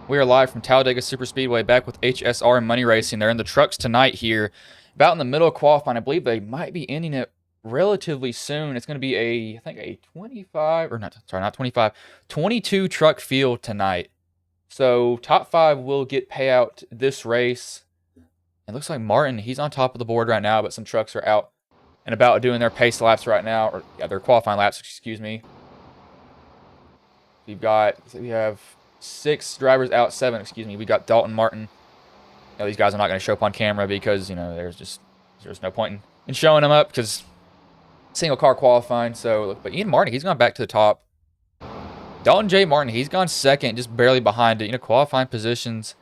We are live from Talladega Superspeedway, back with HSR and Money Racing. They're in the trucks tonight here, about in the middle of qualifying. I believe they might be ending it relatively soon. It's going to be I think a 25, or not, sorry, not 25, 22 truck field tonight. So top 5 will get payout this race. It looks like Martin, he's on top of the board right now, but some trucks are out and about doing their pace laps right now, or yeah, their qualifying laps, excuse me. We have 6 drivers out, 7, excuse me. We got Dalton, Martin. These guys are not going to show up on camera because, there's no point in showing them up because single car qualifying. So, but Ian Martin, he's gone back to the top. Dalton J. Martin, he's gone second, just barely behind it. Qualifying positions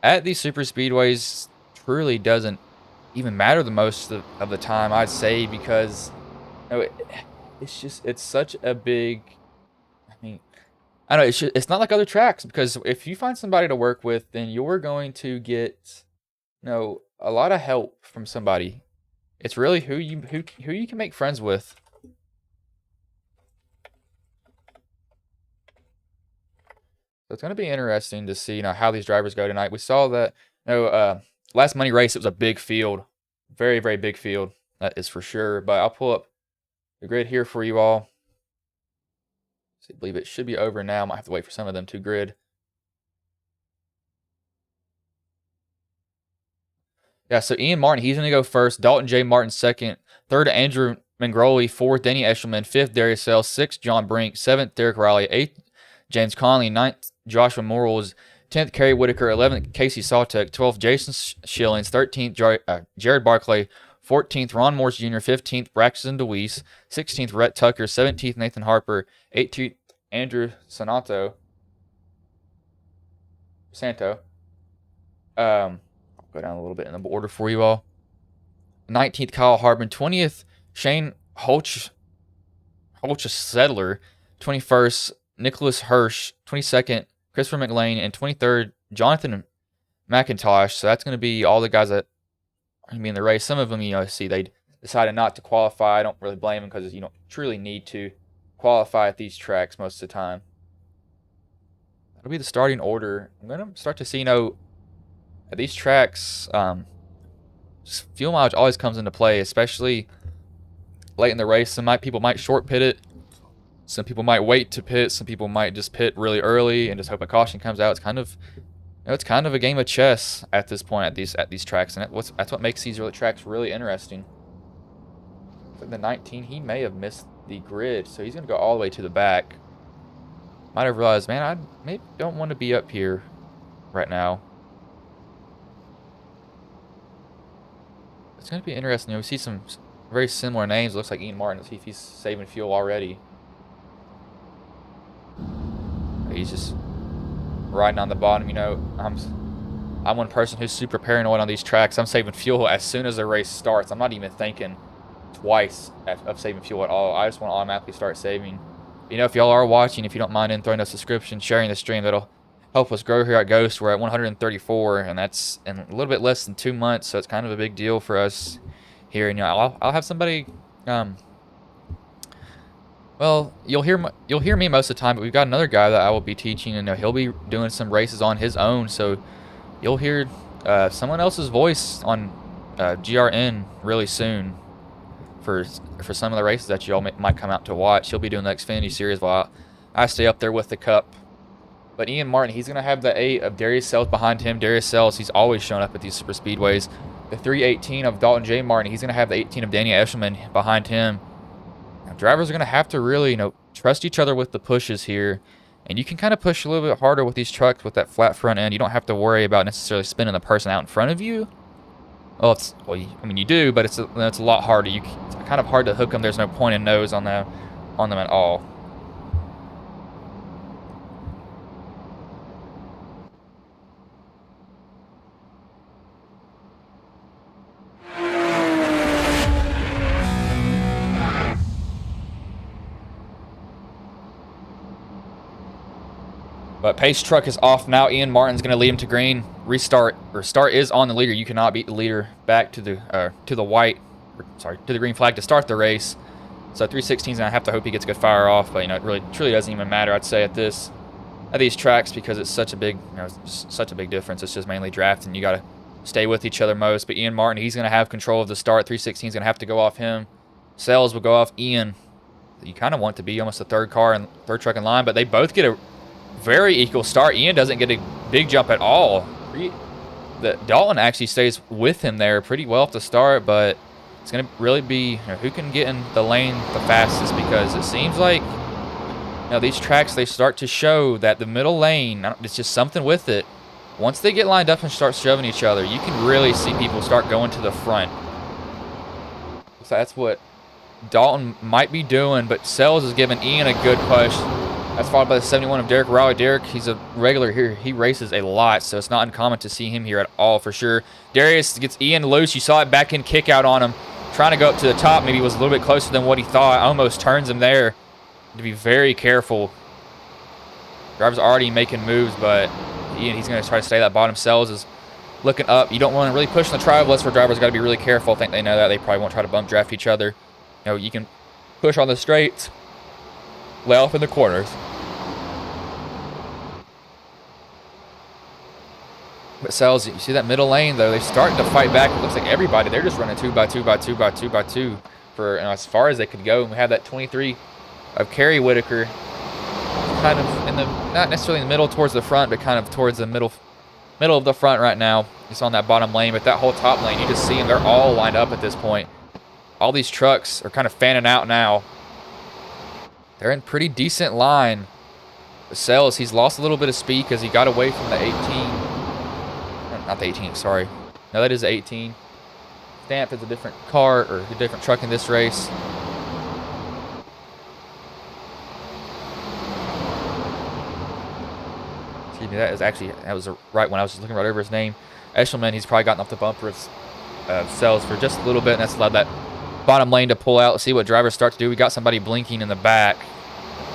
at these super speedways truly doesn't even matter the most of the time, I'd say, because it's such a big, I know it's not like other tracks, because if you find somebody to work with, then you're going to get, a lot of help from somebody. It's really who you can make friends with. So it's going to be interesting to see, how these drivers go tonight. We saw that, last Money race, it was a big field, very, very big field. That is for sure. But I'll pull up the grid here for you all. I believe it should be over now. Might have to wait for some of them to grid. Yeah, so Ian Martin, he's going to go first. Dalton J. Martin second. Third, Andrew Mangroli. Fourth, Danny Eshelman. Fifth, Darius Sells. Sixth, John Brink. Seventh, Derek Riley. Eighth, James Conley. Ninth, Joshua Morals. 10th, Kerry Whitaker. 11th, Casey Sawtek. 12th, Jason Schillings. 13th, Jared Barclay. 14th, Ron Morse Jr. 15th, Braxton DeWeese. 16th, Rhett Tucker. 17th, Nathan Harper. 18th, Andrew Santo. I'll go down a little bit in the order for you all. 19th, Kyle Harbin. 20th, Shane Holch-Sedler. 21st, Nicholas Hirsch. 22nd, Christopher McLean. And 23rd, Jonathan McIntosh. So that's going to be all the guys that are going to be in the race. Some of them, they decided not to qualify. I don't really blame them, because you don't truly need to qualify at these tracks most of the time. That'll be the starting order. I'm going to start to see, at these tracks, just fuel mileage always comes into play, especially late in the race. Some people might short pit it. Some people might wait to pit. Some people might just pit really early and just hope a caution comes out. It's kind of, it's kind of a game of chess at this point at these tracks, and that's what makes these tracks really interesting. The 19, he may have missed the grid, so he's going to go all the way to the back. Might have realized, man, I maybe don't want to be up here right now. It's going to be interesting. We see some very similar names. It looks like Ian Martin. Let's see if he's saving fuel already. He's just riding on the bottom. I'm one person who's super paranoid on these tracks. I'm saving fuel as soon as the race starts. I'm not even thinking twice of saving fuel at all. I just want to automatically start saving. If y'all are watching, if you don't mind throwing a subscription, sharing the stream, that'll help us grow here at Ghost. We're at 134, and that's in a little bit less than 2 months, so it's kind of a big deal for us here. And I'll have somebody. Well, you'll hear me most of the time, but we've got another guy that I will be teaching, and he'll be doing some races on his own. So you'll hear someone else's voice on GRN really soon for some of the races that y'all might come out to watch. He'll be doing the Xfinity Series while I stay up there with the Cup. But Ian Martin, he's going to have the 8 of Darius Sells behind him. Darius Sells, he's always shown up at these super speedways. The 318 of Dalton J. Martin, he's going to have the 18 of Danny Eshelman behind him. Now, drivers are going to have to really, trust each other with the pushes here. And you can kind of push a little bit harder with these trucks with that flat front end. You don't have to worry about necessarily spinning the person out in front of you. Well, you do, but it's a lot harder. It's kind of hard to hook them. There's no point in nose on them at all. But pace truck is off now. Ian Martin's going to lead him to green. Restart, or start is on the leader. You cannot beat the leader back to the green flag to start the race. So 316's, and I have to hope he gets a good fire off, but it really truly doesn't even matter, I'd say, at this. at these tracks because it's such a big, such a big difference. It's just mainly drafting. You got to stay with each other most. But Ian Martin, he's going to have control of the start. 316 is going to have to go off him. Sells will go off Ian. You kind of want to be almost the third car and third truck in line, but they both get a very equal start. Ian doesn't get a big jump at all. Dalton actually stays with him there pretty well off the start, but it's going to really be who can get in the lane the fastest, because it seems like these tracks, they start to show that the middle lane, it's just something with it. Once they get lined up and start shoving each other, you can really see people start going to the front. So that's what Dalton might be doing, but Sells is giving Ian a good push. That's followed by the 71 of Derek Raleigh. Derek, he's a regular here. He races a lot, so it's not uncommon to see him here at all for sure. Darius gets Ian loose. You saw it back in kick out on him. Trying to go up to the top. Maybe he was a little bit closer than what he thought. Almost turns him there. To be very careful. Driver's already making moves, but Ian, he's going to try to stay that bottom. Sells is looking up. You don't want to really push in the tri-oval. That's where drivers got to be really careful. I think they know that. They probably won't try to bump draft each other. You can push on the straights, lay off in the corners. But Sells, you see that middle lane, though, they're starting to fight back. It looks like everybody, they're just running 2 by 2 by 2 by 2 by 2 for as far as they could go. And we have that 23 of Kerry Whitaker kind of in the, not necessarily in the middle towards the front, but kind of towards the middle of the front right now. He's on that bottom lane, but that whole top lane, you just see them. They're all lined up at this point. All these trucks are kind of fanning out now. They're in pretty decent line. But Sells, he's lost a little bit of speed because he got away from the 18. Not the 18, sorry. No, that is the 18. Stamp is a different car or a different truck in this race. Excuse me, that was right when I was just looking right over his name. Eshelman, he's probably gotten off the bumper of Sells for just a little bit, and that's allowed that bottom lane to pull out. Let's see what drivers start to do. We got somebody blinking in the back.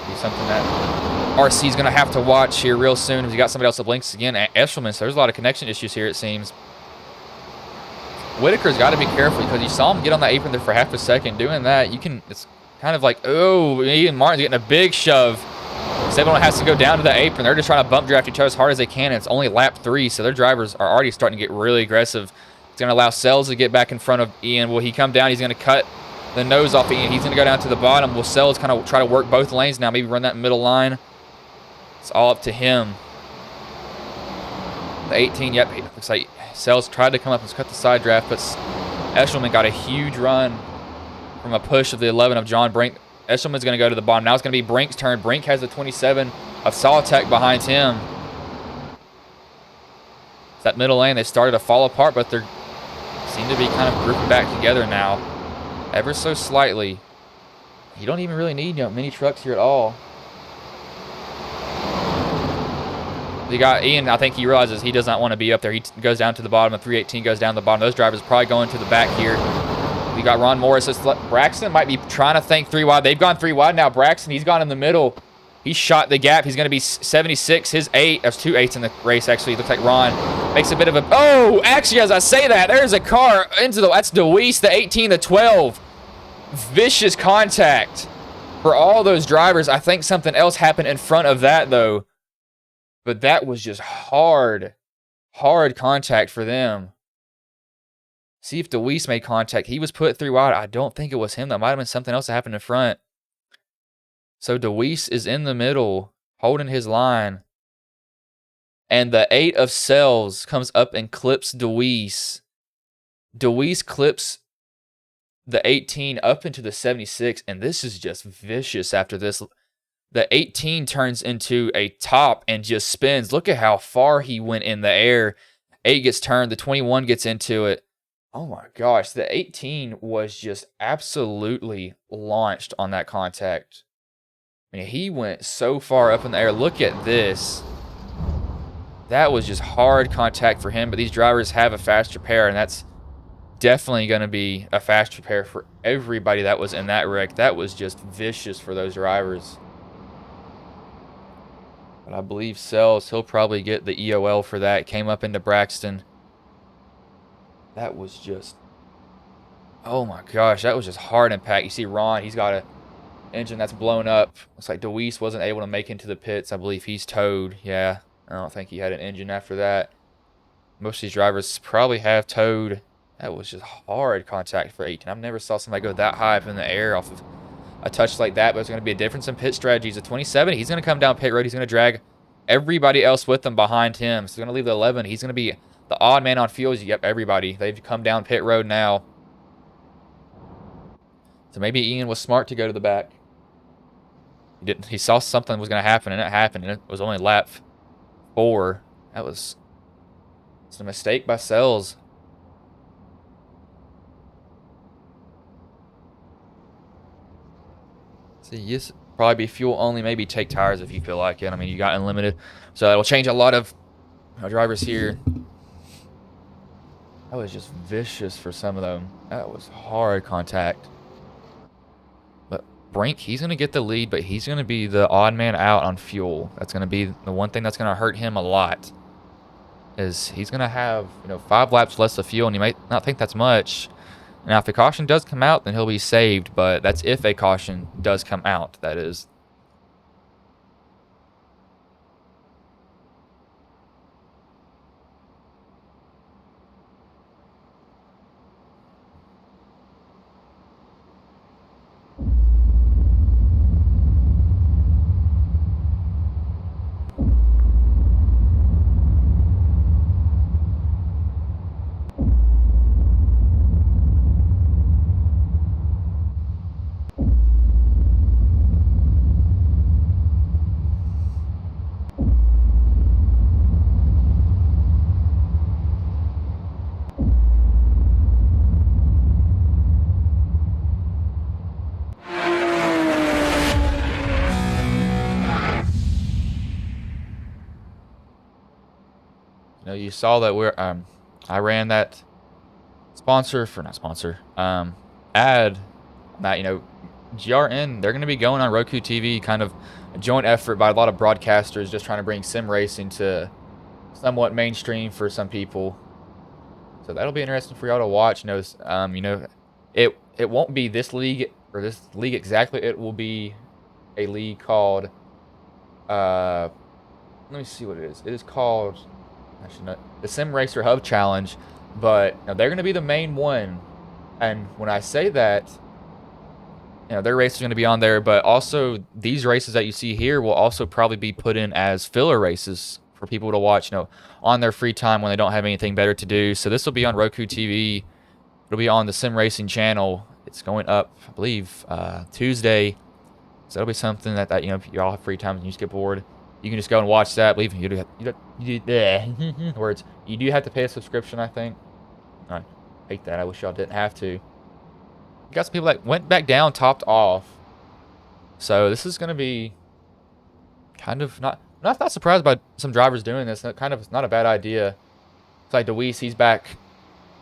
Be something that RC's going to have to watch here real soon. We got somebody else that blinks again. Eshelman, so there's a lot of connection issues here, it seems. Whitaker's got to be careful because you saw him get on the apron there for half a second. Doing that, it's kind of like, oh, Ian Martin's getting a big shove. Everyone has to go down to the apron. They're just trying to bump draft each other as hard as they can. And it's only lap 3, so their drivers are already starting to get really aggressive. It's going to allow Sells to get back in front of Ian. Will he come down? He's going to cut the nose off Ian. He's going to go down to the bottom. Will Sells kind of try to work both lanes now, maybe run that middle line? It's all up to him. The 18, yep, looks like Sells tried to come up and cut the side draft, but Eshelman got a huge run from a push of the 11 of John Brink. Eshelman's going to go to the bottom. Now it's going to be Brink's turn. Brink has the 27 of Solitech behind him. It's that middle lane, they started to fall apart, but they seem to be kind of grouping back together now, ever so slightly. You don't even really need many trucks here at all. You got Ian, I think he realizes he does not want to be up there. He goes down to the bottom. The 318 goes down to the bottom. Those drivers probably going to the back here. We got Ron Morris. Braxton might be trying to think 3 wide. They've gone 3 wide now. Braxton, he's gone in the middle. He shot the gap. He's going to be 76. His 8. There's 2 8s in the race, actually. It looks like Ron makes a bit of a... Oh, actually, as I say that, there's a car into the... That's DeWeese, the 18, the 12. Vicious contact for all those drivers. I think something else happened in front of that, though. But that was just hard contact for them. See if DeWeese made contact. He was put 3 wide. I don't think it was him. That might have been something else that happened in front. So DeWeese is in the middle, holding his line. And the 8 of Sells comes up and clips DeWeese. DeWeese clips the 18 up into the 76. And this is just vicious after this. The 18 turns into a top and just spins. Look at how far he went in the air. 8 gets turned. The 21 gets into it. Oh my gosh. The 18 was just absolutely launched on that contact. I mean, he went so far up in the air. Look at this. That was just hard contact for him. But these drivers have a faster pair, and that's definitely going to be a faster pair for everybody that was in that wreck. That was just vicious for those drivers. But I believe Sells, he'll probably get the EOL for that. Came up into Braxton. That was just... Oh my gosh, that was just hard impact. You see Ron, he's got to engine that's blown up. Looks like Deweese wasn't able to make into the pits. I believe he's towed. Yeah, I don't think he had an engine after that. Most of these drivers probably have towed. That was just hard contact for 18. I've never saw somebody go that high up in the air off of a touch like that, but it's going to be a difference in pit strategies. At 27, he's going to come down pit road. He's going to drag everybody else with him behind him. So he's going to leave the 11. He's going to be the odd man on fuels. Yep, everybody. They've come down pit road now. So maybe Ian was smart to go to the back. He saw something was going to happen, and it happened, and it was only lap 4. It's a mistake by Sells. See, yes, probably be fuel only, maybe take tires if you feel like it. I mean, you got unlimited, so it'll change a lot of drivers here. That was just vicious for some of them. That was hard contact. But Brink, he's going to get the lead, but he's going to be the odd man out on fuel. That's going to be the one thing that's going to hurt him a lot. Is he's going to have 5 laps less of fuel, and you might not think that's much. Now, if the caution does come out, then he'll be saved, but that's if a caution does come out, that is. You saw that I ran that ad that, GRN, they're going to be going on Roku TV, kind of a joint effort by a lot of broadcasters just trying to bring sim racing to somewhat mainstream for some people. So that'll be interesting for y'all to watch. It won't be this league or this league exactly. It will be a league called, let me see what it is. It is called, actually not, the Sim Racer Hub Challenge, but they're going to be the main one. And when I say that, their races are going to be on there, but also these races that you see here will also probably be put in as filler races for people to watch, on their free time when they don't have anything better to do. So this will be on Roku TV. It'll be on the Sim Racing channel. It's going up, I believe, Tuesday. So that'll be something that if you all have free time and you skip board, you can just go and watch that. I believe you do have to pay a subscription, I think. I hate that. I wish y'all didn't have to. You got some people that went back down, topped off. So this is going to be kind of not surprised by some drivers doing this. Kind of not a bad idea. It's like Deweese, he's back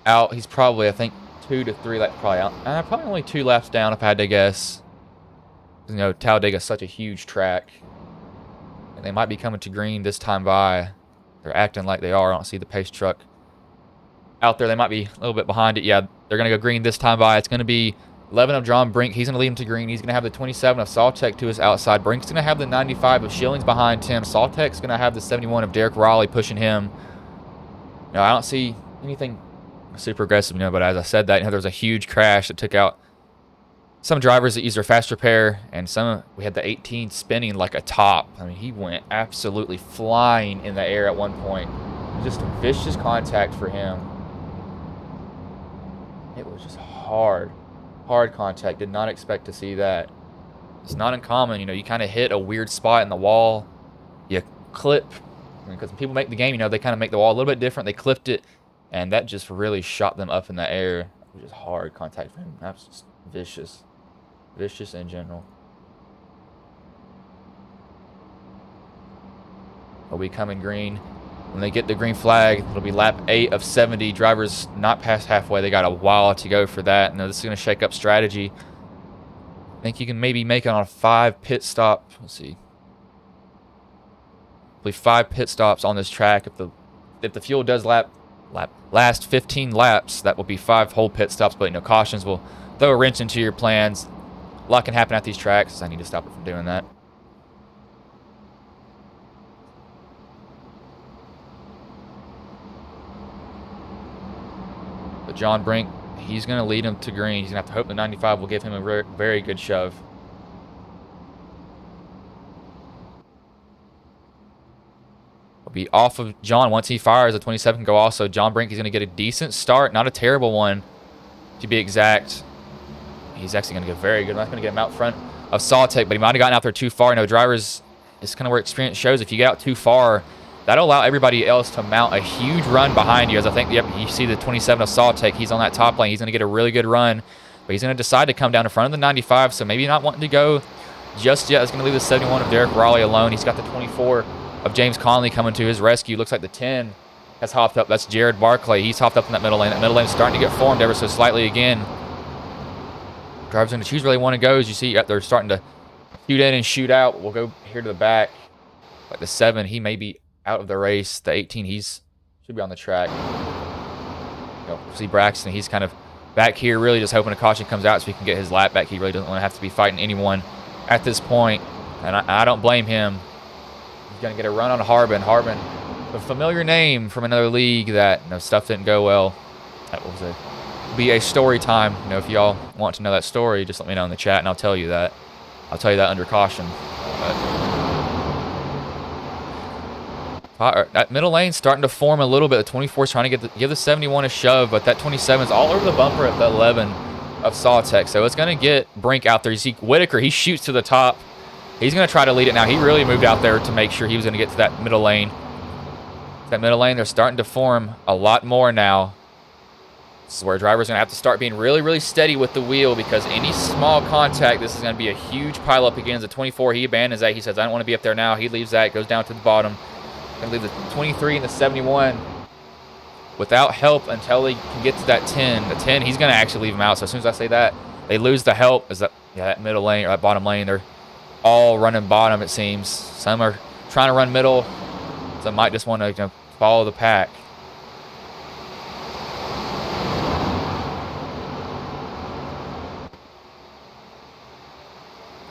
out. He's probably, I think, 2 to 3 laps probably out. Probably only 2 laps down if I had to guess. Talladega is such a huge track. And they might be coming to green this time by. They're acting like they are. I don't see the pace truck out there. They might be a little bit behind it. Yeah, they're going to go green this time by. It's going to be 11 of John Brink. He's going to lead him to green. He's going to have the 27 of Saltek to his outside. Brink's going to have the 95 of Schillings behind him. Saltek's going to have the 71 of Derek Raleigh pushing him. I don't see anything super aggressive, but as I said that, there was a huge crash that took out some drivers that used their fast repair, and we had the 18 spinning like a top. I mean, he went absolutely flying in the air at one point. Just a vicious contact for him. It was just hard contact. Did not expect to see that. It's not uncommon, you kind of hit a weird spot in the wall. You clip, because when people make the game, they kind of make the wall a little bit different. They clipped it, and that just really shot them up in the air. It was just hard contact for him. That's just vicious. Vicious in general. Will be coming green. When they get the green flag, it'll be lap 8 of 70. Drivers not past halfway. They got a while to go for that. Now this is going to shake up strategy. I think you can maybe make it on a 5 pit stop. Let's see. I believe 5 pit stops on this track. If the fuel does last 15 laps, that will be 5 whole pit stops. But cautions will throw a wrench into your plans. A lot can happen at these tracks. I need to stop it from doing that. But John Brink, he's going to lead him to green. He's going to have to hope the 95 will give him a very good shove. Will be off of John once he fires. The 27 can go also. John Brink is going to get a decent start. Not a terrible one, to be exact. He's actually going to get very good. I'm not going to get him out front of Sawtech, but he might have gotten out there too far. You know, drivers, it's kind of where experience shows. If you get out too far, that'll allow everybody else to mount a huge run behind you. As I think, yep, you see the 27 of Sawtech. He's on that top lane. He's going to get a really good run, but he's going to decide to come down in front of the 95, so maybe not wanting to go just yet. He's going to leave the 71 of Derek Raleigh alone. He's got the 24 of James Conley coming to his rescue. Looks like the 10 has hopped up. That's Jared Barclay. He's hopped up in that middle lane. That middle lane is starting to get formed ever so slightly again. Drivers going to choose where they want to go. As you see, they're starting to shoot in and shoot out. We'll go here to the back. Like the 7, he may be out of the race. The 18, should be on the track. See Braxton, he's kind of back here, really just hoping a caution comes out so he can get his lap back. He really doesn't want to have to be fighting anyone at this point, and I don't blame him. He's going to get a run on Harbin. Harbin, a familiar name from another league that stuff didn't go well. That was be a story time. If y'all want to know that story, just let me know in the chat, and I'll tell you that. I'll tell you that under caution. But that middle lane starting to form a little bit. The 24 is trying to give the 71 a shove, but that 27 is all over the bumper at the 11 of Sawtech. So it's going to get Brink out there. You see Whitaker, he shoots to the top. He's going to try to lead it now. He really moved out there to make sure he was going to get to that middle lane. That middle lane, they're starting to form a lot more now. This is where drivers are going to have to start being really, really steady with the wheel, because any small contact, this is going to be a huge pileup again. The 24, he abandons that. He says, I don't want to be up there now. He leaves that, goes down to the bottom. Going to leave the 23 and the 71 without help until they can get to that 10. The 10, he's going to actually leave him out. So as soon as I say that, they lose the help. Is that middle lane or that bottom lane? They're all running bottom, it seems. Some are trying to run middle. Some might just want to follow the pack.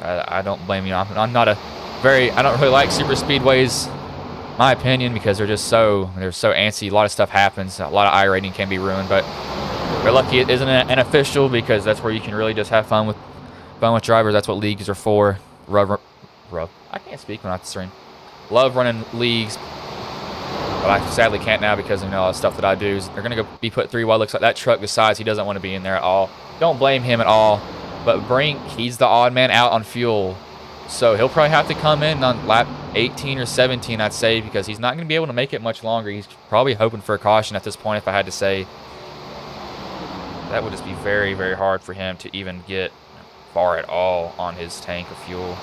I don't blame you. I'm not a I don't really like super speedways, my opinion, because they're so antsy. A lot of stuff happens. A lot of I-rating can be ruined, but we're lucky it isn't an official, because that's where you can really just have fun with drivers. That's what leagues are for. I can't speak when I'm stream. Love running leagues, but I sadly can't now because of all the stuff that I do. They're gonna be put 3 wide. Looks like that truck decides he doesn't want to be in there at all. Don't blame him at all. But Brink, he's the odd man out on fuel. So he'll probably have to come in on lap 18 or 17, I'd say, because he's not going to be able to make it much longer. He's probably hoping for a caution at this point, if I had to say. That would just be very, very hard for him to even get far at all on his tank of fuel.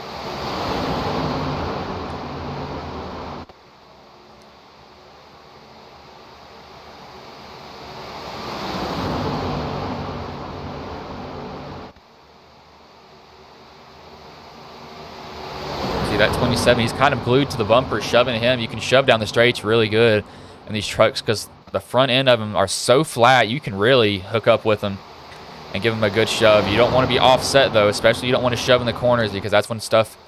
That 27, he's kind of glued to the bumper, shoving him. You can shove down the straights really good in these trucks because the front end of them are so flat, you can really hook up with them and give them a good shove. You don't want to be offset, though, especially you don't want to shove in the corners, because that's when stuff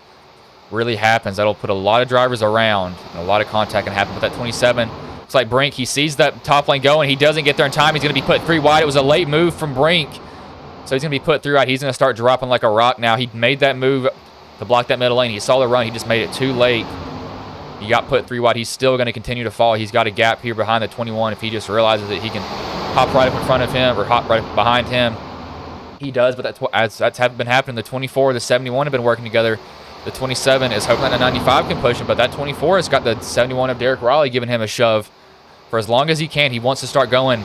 really happens. That'll put a lot of drivers around, and a lot of contact can happen with that 27. It's like Brink, he sees that top lane going. He doesn't get there in time. He's going to be put 3 wide. It was a late move from Brink, so he's going to be put 3 wide. He's going to start dropping like a rock now. He made that move to block that middle lane. He saw the run. He just made it too late. He got put 3 wide. He's still going to continue to fall. He's got a gap here behind the 21. If he just realizes that he can hop right up in front of him or hop right behind him, he does. But that's been happening. The 24, the 71 have been working together. The 27 is hoping that the 95 can push him, but that 24 has got the 71 of Derek Raleigh giving him a shove for as long as he can. He wants to start going.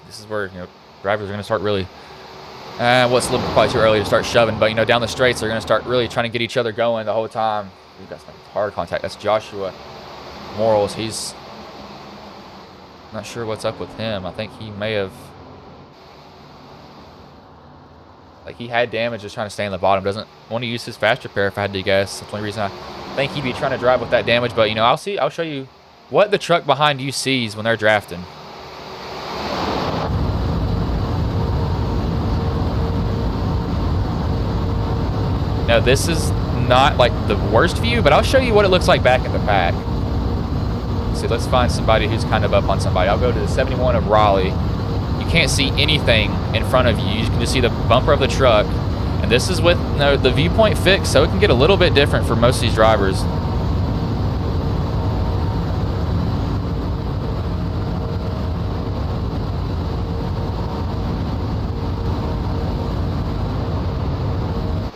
This is where drivers are going to start really. What's a little probably too early to start shoving, but down the straights they're going to start really trying to get each other going the whole time. Ooh, that's like hard contact. That's Joshua Morals. He's not sure what's up with him. I think he may have, he had damage just trying to stay in the bottom. Doesn't want to use his fast repair, if I had to guess. That's the only reason I think he'd be trying to drive with that damage. But I'll show you what the truck behind you sees when they're drafting. Now, this is not like the worst view, but I'll show you what it looks like back in the pack. See, let's find somebody who's kind of up on somebody. I'll go to the 71 of Raleigh. You can't see anything in front of you. You can just see the bumper of the truck. And this is with the viewpoint fixed, so it can get a little bit different for most of these drivers.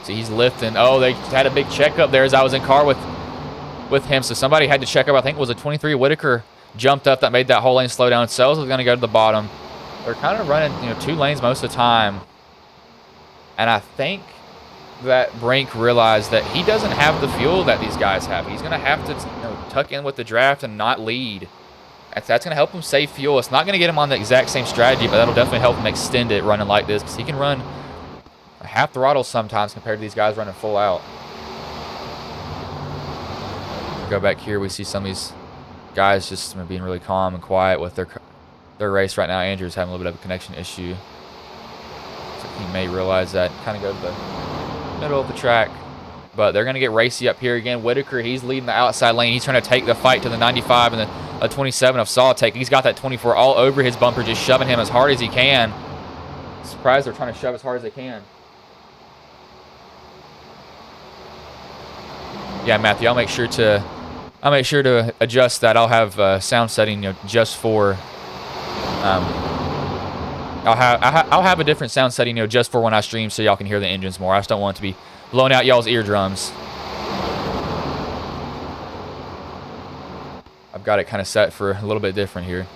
See, he's lifting. Oh, they had a big checkup there as I was in car with him. So somebody had to check up. I think it was a 23. Whitaker jumped up. That made that whole lane slow down. Sells was going to go to the bottom. They're kind of running, 2 lanes most of the time. And I think that Brink realized that he doesn't have the fuel that these guys have. He's going to have to tuck in with the draft and not lead. That's going to help him save fuel. It's not going to get him on the exact same strategy, but that'll definitely help him extend it running like this, because he can run half throttle sometimes compared to these guys running full out. Go back here, we see some of these guys just being really calm and quiet with their race right now. Andrew's having a little bit of a connection issue, so he may realize that, kind of go to the middle of the track. But they're going to get racy up here again. Whitaker, he's leading the outside lane. He's trying to take the fight to the 95 and the 27 of Sawtake. He's got that 24 all over his bumper, just shoving him as hard as he can. Surprised they're trying to shove as hard as they can. Yeah, Matthew, I'll make sure to adjust that. I'll have sound setting, just for. I'll have a different sound setting, just for when I stream, so y'all can hear the engines more. I just don't want it to be blowing out y'all's eardrums. I've got it kind of set for a little bit different here.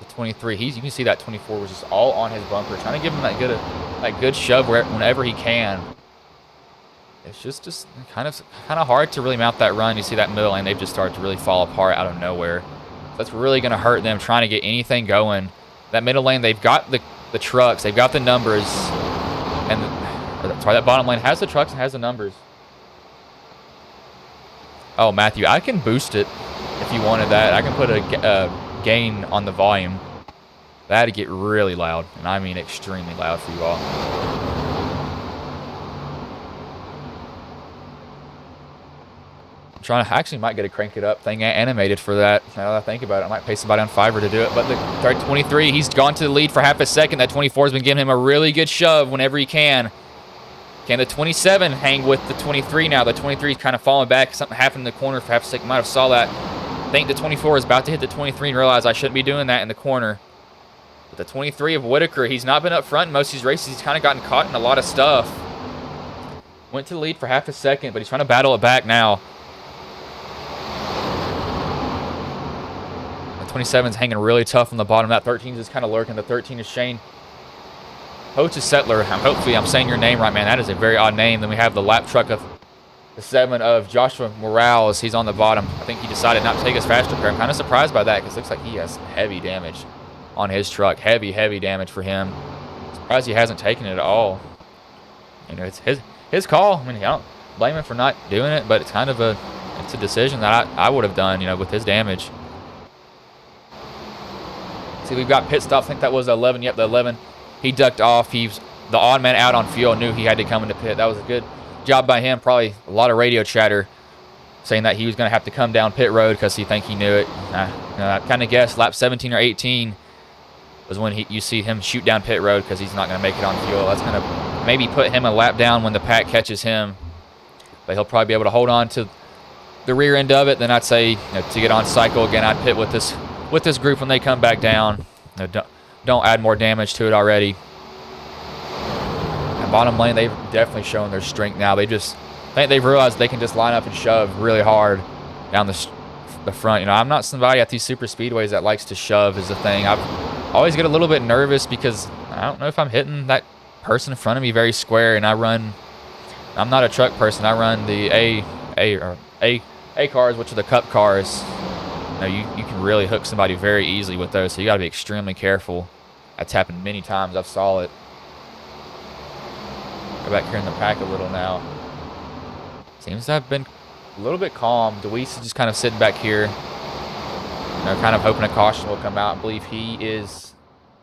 The 23, you can see that 24 was just all on his bumper, trying to give him that good shove whenever he can. It's just kind of hard to really mount that run. You see that middle lane, they've just started to really fall apart out of nowhere. That's really going to hurt them trying to get anything going. That middle lane, they've got the trucks, they've got the numbers, and that bottom lane has the trucks and has the numbers. Oh, Matthew, I can boost it if you wanted that. I can put a gain on the volume. That'd get really loud, and I mean extremely loud for you all. I actually might get a crank it up thing animated for that. Now that I think about it, I might pay somebody on Fiverr to do it. But the 23, he's gone to the lead for half a second. That 24 has been giving him a really good shove whenever he can. Can the 27 hang with the 23 now? The 23 is kind of falling back. Something happened in the corner for half a second. Might have saw that. I think the 24 is about to hit the 23 and realize I shouldn't be doing that in the corner. But the 23 of Whitaker, he's not been up front in most of these races. He's kind of gotten caught in a lot of stuff. Went to the lead for half a second, but he's trying to battle it back now. 27's hanging really tough on the bottom. That 13 is just kind of lurking. The 13 is Shane Settler. Hopefully I'm saying your name right, man. That is a very odd name. Then we have the lap truck of the 7 of Joshua Morales. He's on the bottom. I think he decided not to take his faster pair. I'm kind of surprised by that, because it looks like he has heavy damage on his truck. Heavy damage for him. Surprised he hasn't taken it at all. It's his call. I mean, I don't blame him for not doing it, but it's kind of a decision that I would have done, with his damage. See, we've got pit stops. I think that was 11. Yep, the 11. He ducked off. He's the odd man out on fuel. Knew he had to come into pit. That was a good job by him. Probably a lot of radio chatter saying that he was going to have to come down pit road because he knew it. I kind of guessed lap 17 or 18 was when you see him shoot down pit road because he's not going to make it on fuel. That's going to maybe put him a lap down when the pack catches him. But he'll probably be able to hold on to the rear end of it. Then I'd say to get on cycle again, I'd pit with this group when they come back down. Don't add more damage to it already. And bottom lane, they've definitely shown their strength now. I think they've realized they can just line up and shove really hard down the front. I'm not somebody at these super speedways that likes to shove is the thing. I always get a little bit nervous because I don't know if I'm hitting that person in front of me very square, and I run I'm not a truck person. I run the A cars, which are the cup cars. You can really hook somebody very easily with those, so you got to be extremely careful. That's happened many times. I've saw it. Go back here in the pack a little now. Seems to have been a little bit calm. Deweese is just kind of sitting back here. Kind of hoping a caution will come out. I believe he is,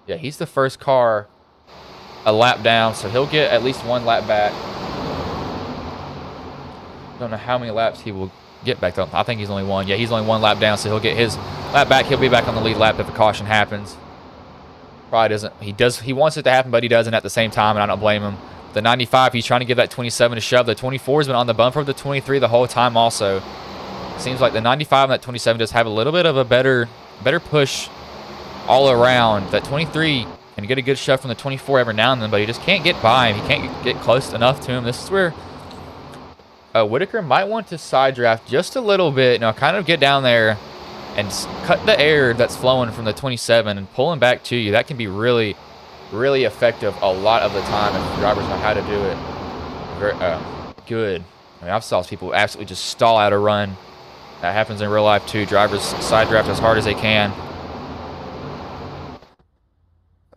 yeah, he's the first car a lap down, so he'll get at least 1 lap back. Don't know how many laps he will get back though. I think he's only 1. Yeah, he's only 1 lap down, so he'll get his lap back. He'll be back on the lead lap if a caution happens. Probably doesn't. He wants it to happen, but he doesn't at the same time, and I don't blame him. The 95, he's trying to give that 27 a shove. The 24 has been on the bumper of the 23 the whole time also. Seems like the 95 and that 27 just have a little bit of a better push all around. That 23 can get a good shove from the 24 every now and then, but he just can't get by him. He can't get close enough to him. This is where Whitaker might want to side draft just a little bit. Kind of get down there and cut the air that's flowing from the 27 and pull him back to you. That can be really, really effective a lot of the time if drivers know how to do it. Very good. I've saw people absolutely just stall out a run. That happens in real life too. Drivers side draft as hard as they can.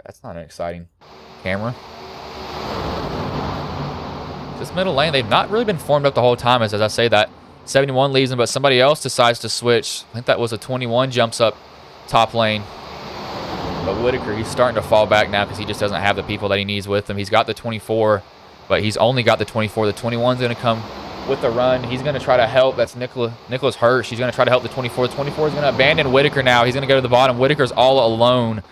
That's not an exciting camera. This middle lane, they've not really been formed up the whole time as I say that. 71 leaves them, but somebody else decides to switch. I think that was a 21 jumps up top lane. But Whitaker, he's starting to fall back now because he just doesn't have the people that he needs with him. He's got the 24, but he's only got the 24. The 21's going to come with the run. He's going to try to help. That's Nicholas Hirsch. He's going to try to help the 24. The 24 is going to abandon Whitaker now. He's going to go to the bottom. Whitaker's all alone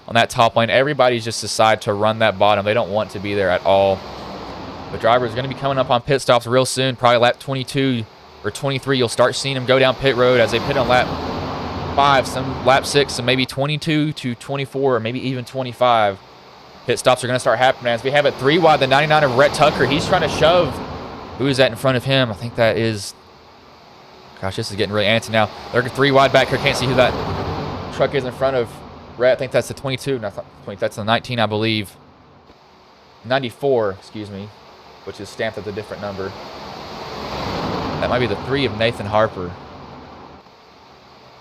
on that top lane. Everybody's just decided to run that bottom. They don't want to be there at all. The driver is going to be coming up on pit stops real soon. Probably lap 22 or 23. You'll start seeing him go down pit road as they pit on lap 5, some lap 6, so maybe 22 to 24, or maybe even 25. Pit stops are going to start happening as we have it 3 wide. The 99 of Rhett Tucker. He's trying to shove. Who is that in front of him? I think that is... Gosh, this is getting really antsy now. They're 3 wide back here. Can't see who that truck is in front of Rhett. I think that's the 22. No, that's the 19, I believe. 94, excuse me, which is stamped with a different number. That might be the 3 of Nathan Harper.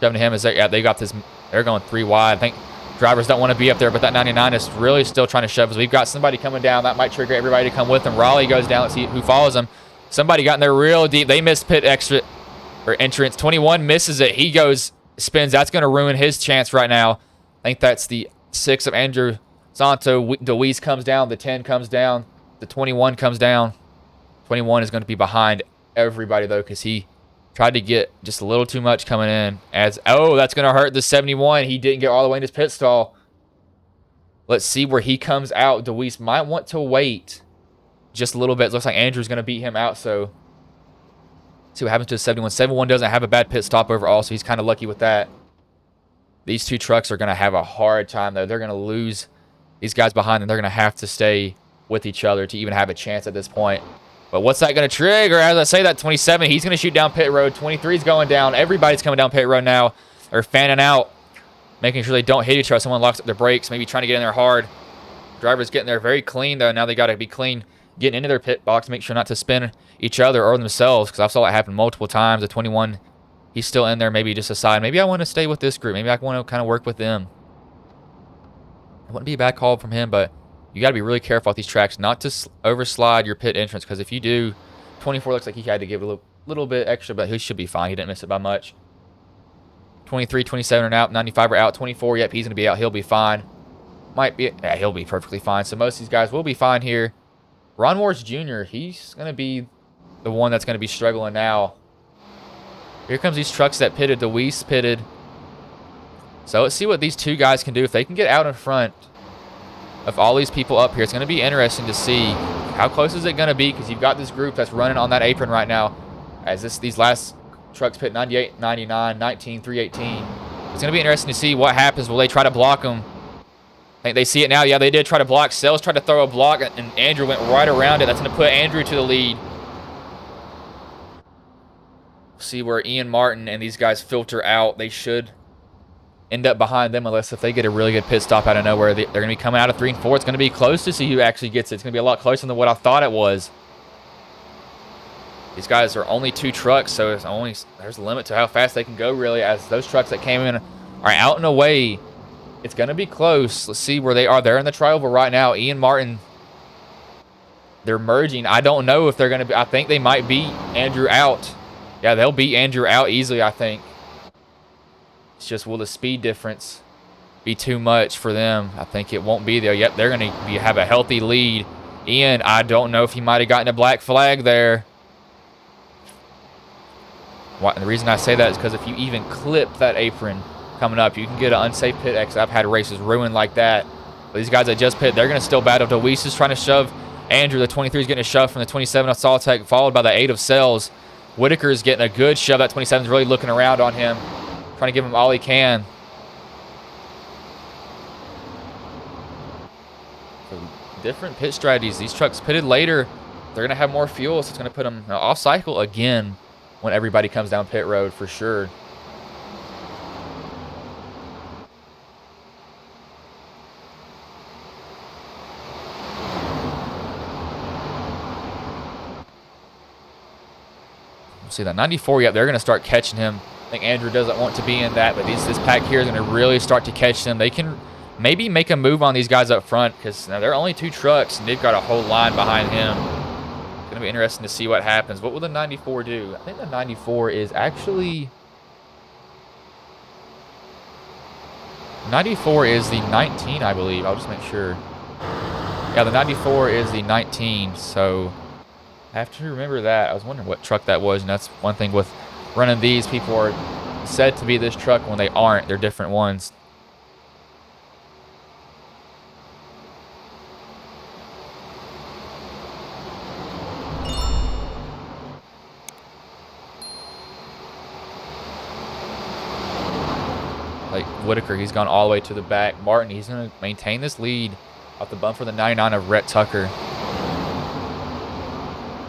Shoving to him is there. Yeah, they got this. They're going 3 wide. I think drivers don't want to be up there, but that 99 is really still trying to shove. As we've got somebody coming down. That might trigger everybody to come with him. Raleigh goes down. Let's see who follows him. Somebody got in there real deep. They missed pit exit or entrance. 21 misses it. He goes, spins. That's going to ruin his chance right now. I think that's the 6 of Andrew Santo. Deweese comes down. The 10 comes down. The 21 comes down. 21 is going to be behind everybody, though, because he tried to get just a little too much coming in. That's going to hurt the 71. He didn't get all the way in his pit stall. Let's see where he comes out. Deweese might want to wait just a little bit. It looks like Andrew's going to beat him out, so see what happens to the 71. 71 doesn't have a bad pit stop overall, so he's kind of lucky with that. These 2 trucks are going to have a hard time, though. They're going to lose these guys behind them. They're going to have to stay with each other to even have a chance at this point. But what's that going to trigger? As I say, that 27, he's going to shoot down pit road. 23 is going down. Everybody's coming down pit road now. They're fanning out, making sure they don't hit each other. Someone locks up their brakes, maybe trying to get in there hard. Driver's getting there very clean, though. Now they got to be clean, getting into their pit box, make sure not to spin each other or themselves, because I saw that happen multiple times. The 21, he's still in there, maybe just aside. Maybe I want to stay with this group. Maybe I want to kind of work with them. It wouldn't be a bad call from him, but you got to be really careful with these tracks not to overslide your pit entrance, because if you do, 24 looks like he had to give a little bit extra, but he should be fine. He didn't miss it by much. 23, 27 are out. 95 are out. 24, yep, he's going to be out. He'll be fine. Might be, yeah, he'll be perfectly fine. So most of these guys will be fine here. Ron Morris Jr., he's going to be the one that's going to be struggling now. Here comes these trucks that pitted. Deweese pitted. So let's see what these 2 guys can do. If they can get out in front of all these people up here, it's going to be interesting to see how close is it going to be, because you've got this group that's running on that apron right now as these last trucks pit 98, 99, 19, 318. It's going to be interesting to see what happens. Will they try to block them? I think they see it now. Yeah, they did try to block. Sells tried to throw a block, and Andrew went right around it. That's going to put Andrew to the lead. See where Ian Martin and these guys filter out. They should end up behind them, unless if they get a really good pit stop out of nowhere. They're going to be coming out of 3 and 4. It's going to be close to see who actually gets it. It's going to be a lot closer than what I thought it was. These guys are only 2 trucks, so there's a limit to how fast they can go, really, as those trucks that came in are out and away. It's going to be close. Let's see where they are. They're in the trioval right now. Ian Martin, they're merging. I don't know if they're going to be. I think they might beat Andrew out. Yeah, they'll beat Andrew out easily, I think. It's just, will the speed difference be too much for them? I think it won't be there. Yep, they're going to have a healthy lead. Ian, I don't know if he might have gotten a black flag there. And the reason I say that is because if you even clip that apron coming up, you can get an unsafe pit exit. I've had races ruined like that. But these guys that just pit, they're going to still battle. DeWeese is trying to shove Andrew. The 23 is getting a shove from the 27 of Saltec, followed by the 8 of Sells. Whitaker is getting a good shove. That 27 is really looking around on him, trying to give him all he can. So different pit strategies. These trucks pitted later, they're going to have more fuel, so it's going to put them off cycle again when everybody comes down pit road for sure. See that 94, yep, they're going to start catching him. I think Andrew doesn't want to be in that, but this pack here is going to really start to catch them. They can maybe make a move on these guys up front because now they're only 2 trucks, and they've got a whole line behind him. It's going to be interesting to see what happens. What will the 94 do? I think the 94 is actually... 94 is the 19, I believe. I'll just make sure. Yeah, the 94 is the 19, so... I have to remember that. I was wondering what truck that was, and that's one thing with running these. People are said to be this truck when they aren't. They're different ones. Like Whitaker, he's gone all the way to the back. Martin, he's going to maintain this lead off the bump for the 99 of Rhett Tucker.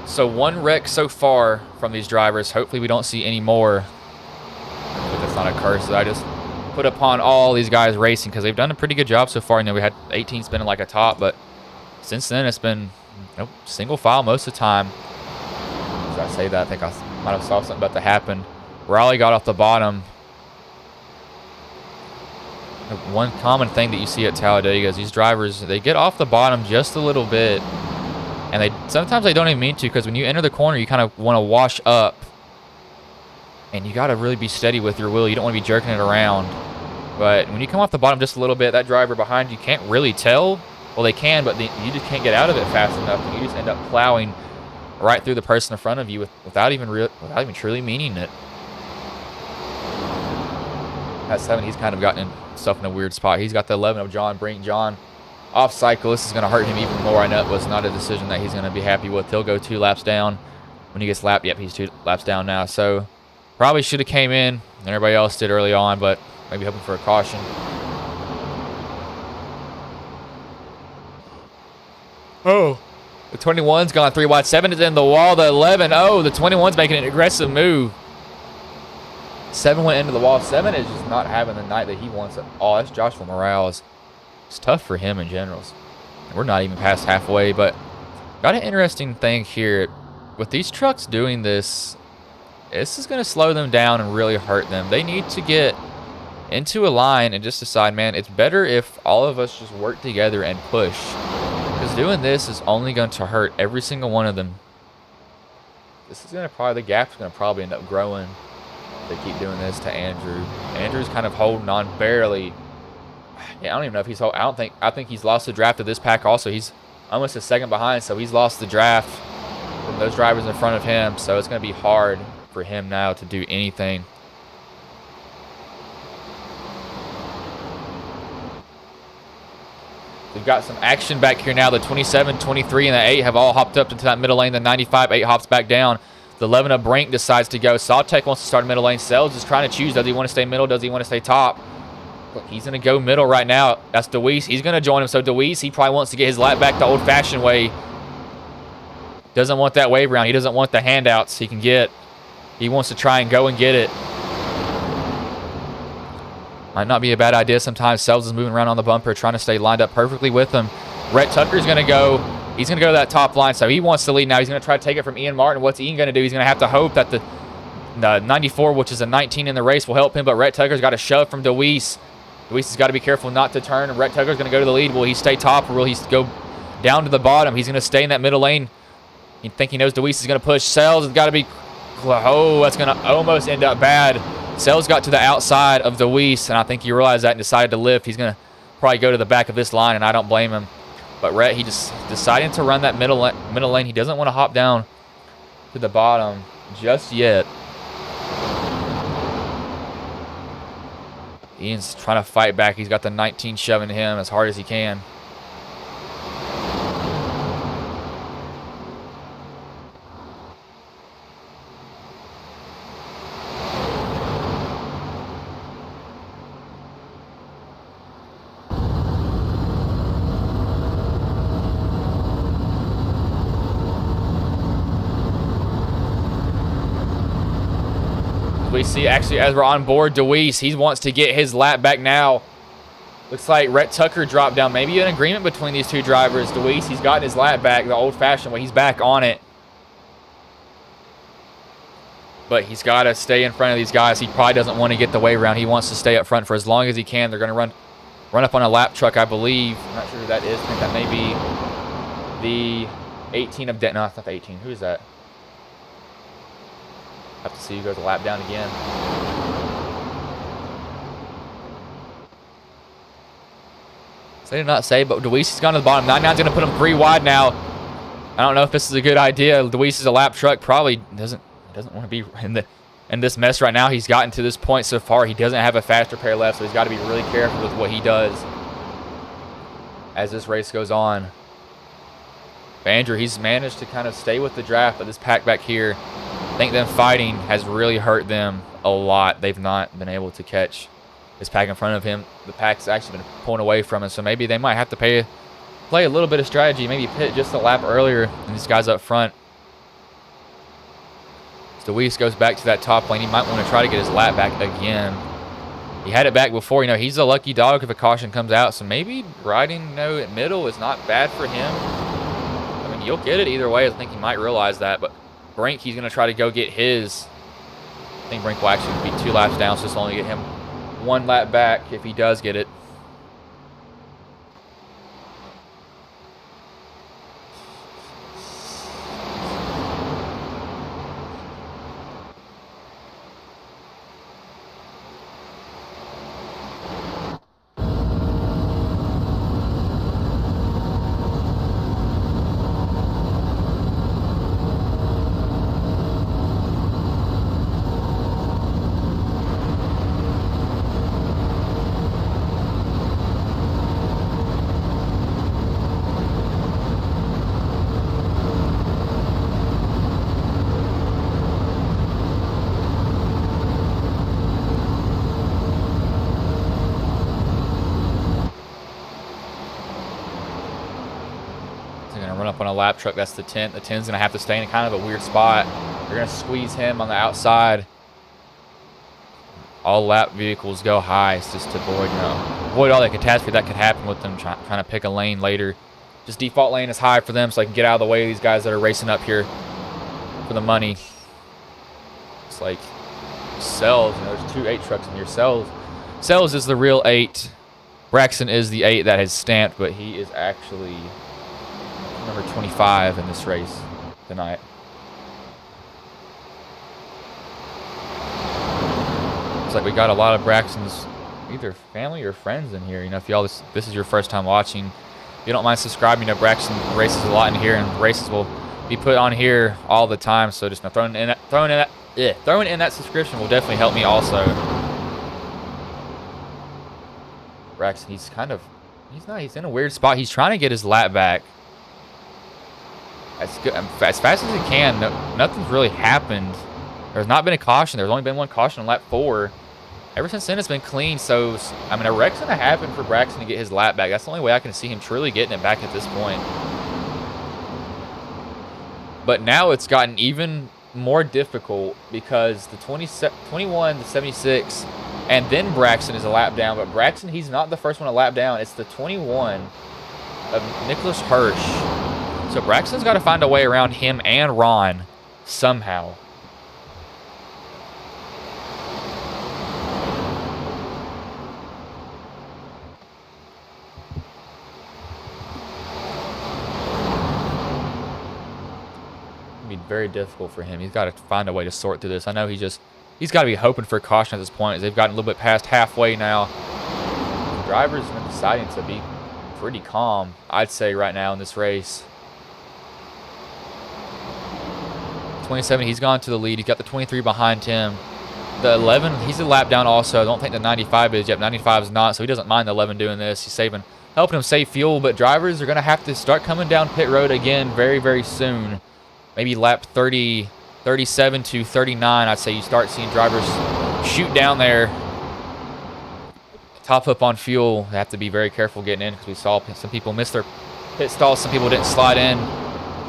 So 1 wreck so far from these drivers. Hopefully we don't see any more. But that's not a curse that I just put upon all these guys racing because they've done a pretty good job so far. You know, we had 18 spinning like a top, but since then it's been single file most of the time. As I say that, I think I might have saw something about to happen. Raleigh got off the bottom. One common thing that you see at Talladega is these drivers, they get off the bottom just a little bit. And sometimes they don't even mean to, because when you enter the corner, you kind of want to wash up. And you got to really be steady with your wheel. You don't want to be jerking it around. But when you come off the bottom just a little bit, that driver behind you can't really tell. Well, they can, but you just can't get out of it fast enough. And you just end up plowing right through the person in front of you without even truly meaning it. At 7, he's kind of gotten himself in a weird spot. He's got the 11 of John Brink. John off cycle. This is going to hurt him even more. I know it was not a decision that he's going to be happy with. He'll go 2 laps down. When he gets lapped, yep, he's 2 laps down now. So probably should have came in, and everybody else did early on, but maybe hoping for a caution. Oh, the 21's gone 3 wide. 7 is in the wall. The 11, oh, the 21's making an aggressive move. 7 went into the wall. 7 is just not having the night that he wants at all. That's Joshua Morales. It's tough for him in general. We're not even past halfway, but got an interesting thing here. With these trucks doing this, this is going to slow them down and really hurt them. They need to get into a line and just decide, man, it's better if all of us just work together and push. Because doing this is only going to hurt every single one of them. This is going to the gap's going to probably end up growing. They keep doing this to Andrew. Andrew's kind of holding on barely. Yeah, I don't even know if he's holding. I think he's lost the draft of this pack also. He's almost a second behind, so he's lost the draft from those drivers in front of him. So it's going to be hard for him now to do anything. We've got some action back here now. The 27, 23, and the 8 have all hopped up into that middle lane. The 95, 8 hops back down. The 11 of Brink decides to go. Sawtech wants to start middle lane. Sells is trying to choose. Does he want to stay middle? Does he want to stay top? Look, he's going to go middle right now. That's DeWeese. He's going to join him. So DeWeese, he probably wants to get his lap back the old-fashioned way. Doesn't want that wave round. He doesn't want the handouts he can get. He wants to try and go and get it. Might not be a bad idea sometimes. Sells is moving around on the bumper, trying to stay lined up perfectly with him. Rhett Tucker's going to go He's going to go to that top line, so he wants to lead now. He's going to try to take it from Ian Martin. What's Ian going to do? He's going to have to hope that the 94, which is a 19 in the race, will help him, but Rhett Tucker's got a shove from Deweese. Deweese has got to be careful not to turn, and Rhett Tucker's going to go to the lead. Will he stay top, or will he go down to the bottom? He's going to stay in that middle lane. You think he knows Deweese is going to push. Sells has got to be... Oh, that's going to almost end up bad. Sells got to the outside of Deweese, and I think he realized that and decided to lift. He's going to probably go to the back of this line, and I don't blame him. But Rhett, he just decided to run that middle lane. He doesn't want to hop down to the bottom just yet. Ian's trying to fight back. He's got the 19 shoving him as hard as he can. We see, actually, as we're on board, Deweese, he wants to get his lap back now. Looks like Rhett Tucker dropped down. Maybe an agreement between these two drivers. Deweese, he's gotten his lap back the old-fashioned way. He's back on it. But he's got to stay in front of these guys. He probably doesn't want to get the way around. He wants to stay up front for as long as he can. They're going to run up on a lap truck, I believe. I'm not sure who that is. I think that may be the 18 of... No, it's not the 18. Who is that? Have to see who goes a lap down again. So they did not say, but Deweese has gone to the bottom. 99's going to put him 3 wide now. I don't know if this is a good idea. Deweese is a lap truck. Probably doesn't want to be in this mess right now. He's gotten to this point so far. He doesn't have a faster pair left, so he's got to be really careful with what he does as this race goes on. But Andrew, he's managed to kind of stay with the draft, but this pack back here, I think them fighting has really hurt them a lot. They've not been able to catch this pack in front of him. The pack's actually been pulling away from him, so maybe they might have to play a little bit of strategy, maybe pit just a lap earlier than these guys up front. So Deweese goes back to that top lane. He might want to try to get his lap back again. He had it back before. You know, he's a lucky dog if a caution comes out, so maybe riding, at middle is not bad for him. I mean, you'll get it either way. I think he might realize that, but Brink, he's going to try to go get his. I think Brink will actually be 2 laps down, so it's only get him 1 lap back if he does get it. Up on a lap truck. That's the 10. The 10's gonna have to stay in kind of a weird spot. They're gonna squeeze him on the outside. All lap vehicles go high just to avoid all that catastrophe that could happen with them trying to pick a lane later. Just default lane is high for them so they can get out of the way of these guys that are racing up here for the money. It's like Sells, there's 2 8 trucks in here. Sells is the real 8. Braxton is the 8 that has stamped, but he is actually number 25 in this race tonight. Looks like we got a lot of Braxton's either family or friends in here. If y'all this is your first time watching, if you don't mind subscribing, Braxton races a lot in here, and races will be put on here all the time. So just throwing in that subscription will definitely help me also. Braxton, he's in a weird spot. He's trying to get his lap back as fast as he can. Nothing's really happened. There's not been a caution. There's only been 1 caution on lap 4. Ever since then, it's been clean. So, I mean, a wreck's going to happen for Braxton to get his lap back. That's the only way I can see him truly getting it back at this point. But now it's gotten even more difficult because the 21, the 76, and then Braxton is a lap down. But Braxton, he's not the first one to lap down. It's the 21 of Nicholas Hirsch. So Braxton's got to find a way around him and Ron somehow. It'll be very difficult for him. He's got to find a way to sort through this. I know he's got to be hoping for a caution at this point, as they've gotten a little bit past halfway now. The drivers are deciding to be pretty calm, I'd say, right now in this race. 27, he's gone to the lead. He's got the 23 behind him. The 11, he's a lap down also. I don't think the 95 is yet. 95 is not, so he doesn't mind the 11 doing this. He's helping him save fuel, but drivers are going to have to start coming down pit road again very, very soon. Maybe lap 30, 37 to 39, I'd say you start seeing drivers shoot down there. Top up on fuel. They have to be very careful getting in, because we saw some people miss their pit stalls. Some people didn't slide in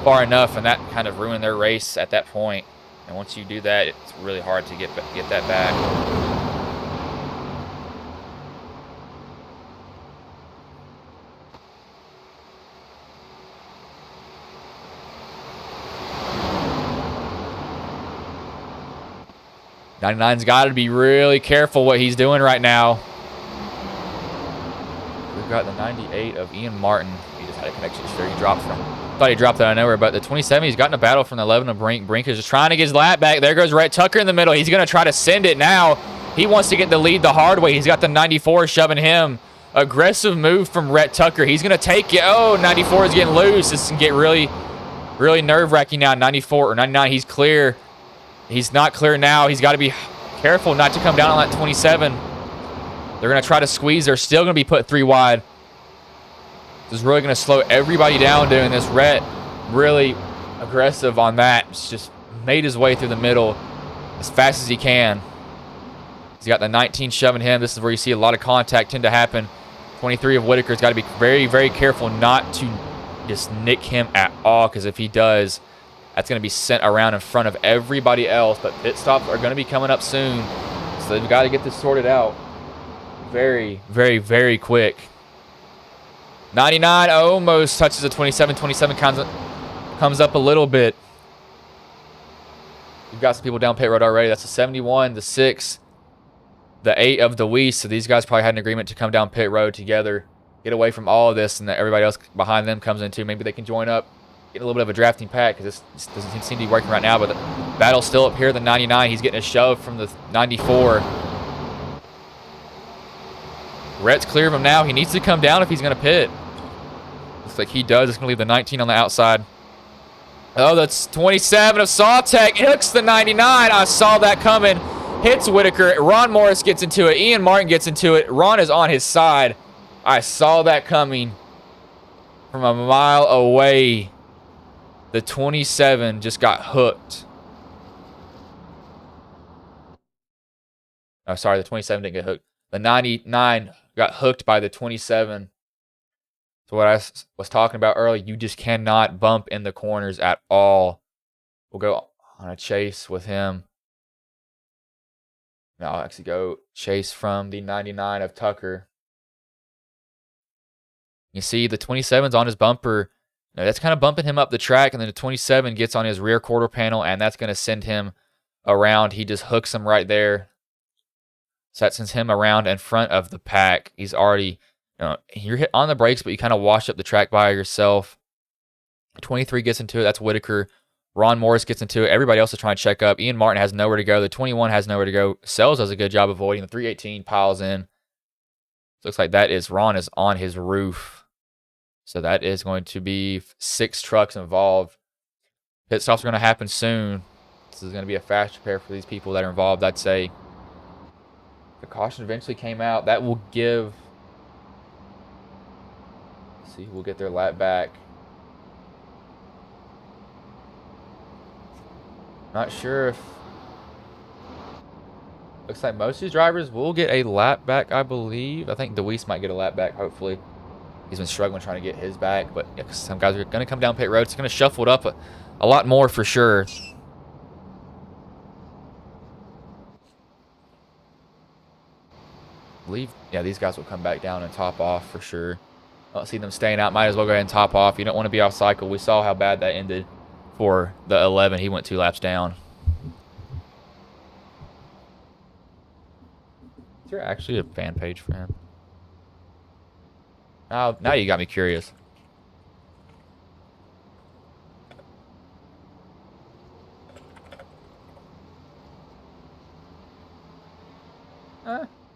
far enough, and that kind of ruined their race at that point. And once you do that, it's really hard to get that back. '99's got to be really careful what he's doing right now. We've got the 98 of Ian Martin. He just had a connection issue. He dropped from. Thought he dropped out of nowhere, but the 27, he's gotten a battle from the 11 of Brink. Brink is just trying to get his lap back. There goes Rhett Tucker in the middle. He's going to try to send it now. He wants to get the lead the hard way. He's got the 94 shoving him. Aggressive move from Rhett Tucker. He's going to take it. Oh, 94 is getting loose. This can get really, really nerve-wracking now. 94 or 99, he's clear. He's not clear now. He's got to be careful not to come down on that 27. They're going to try to squeeze. They're still going to be put 3 wide. This is really going to slow everybody down doing this. Rhett really aggressive on that. He's just made his way through the middle as fast as he can. He's got the 19 shoving him. This is where you see a lot of contact tend to happen. 23 of Whitaker's got to be very, very careful not to just nick him at all, because if he does, that's going to be sent around in front of everybody else. But pit stops are going to be coming up soon, so they've got to get this sorted out very, very, very quick. 99 almost touches the 27. 27 comes up a little bit. We've got some people down pit road already. That's the 71, the 6, the 8 of the Weiss. So these guys probably had an agreement to come down pit road together, get away from all of this, and that everybody else behind them comes in too. Maybe they can join up, get a little bit of a drafting pack, because this doesn't seem to be working right now. But the battle's still up here. The 99, he's getting a shove from the 94. Rhett's clear of him now. He needs to come down if he's going to pit. Looks like he does. It's going to leave the 19 on the outside. Oh, that's 27 of Sawtech. Hooks the 99. I saw that coming. Hits Whitaker. Ron Morris gets into it. Ian Martin gets into it. Ron is on his side. I saw that coming from a mile away. The 27 just got hooked. Oh, sorry. The 27 didn't get hooked. The 99 got hooked by the 27. So what I was talking about earlier, you just cannot bump in the corners at all. We'll go on a chase with him. Now I'll actually go chase from the 99 of Tucker. You see the 27's on his bumper. Now that's kind of bumping him up the track, and then the 27 gets on his rear quarter panel, and that's going to send him around. He just hooks him right there. So that sends him around in front of the pack. He's already, you're hit on the brakes, but you kind of wash up the track by yourself. 23 gets into it. That's Whitaker. Ron Morris gets into it. Everybody else is trying to check up. Ian Martin has nowhere to go. The 21 has nowhere to go. Sells does a good job avoiding. The 318 piles in. Looks like Ron is on his roof. So that is going to be 6 trucks involved. Pit stops are going to happen soon. This is going to be a fast repair for these people that are involved, I'd say. The caution eventually came out. That will give... Let's see who will get their lap back. Not sure if... Looks like most of these drivers will get a lap back, I believe. I think DeWeese might get a lap back, hopefully. He's been struggling trying to get his back. But yeah, some guys are going to come down pit road. It's going to shuffle it up a lot more for sure. I believe, yeah, these guys will come back down and top off for sure. I don't see them staying out. Might as well go ahead and top off. You don't want to be off cycle. We saw how bad that ended for the 11. He went 2 laps down. Is there actually a fan page for him? Oh, now you got me curious.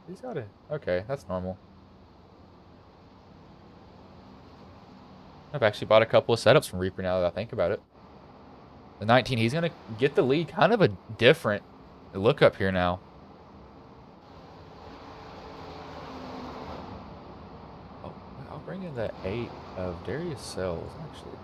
He's got it. Okay, that's normal. I've actually bought a couple of setups from Reaper now that I think about it. The 19, he's going to get the lead. Kind of a different look up here now. Oh, I'll bring in the 8 of Darius Sells, actually.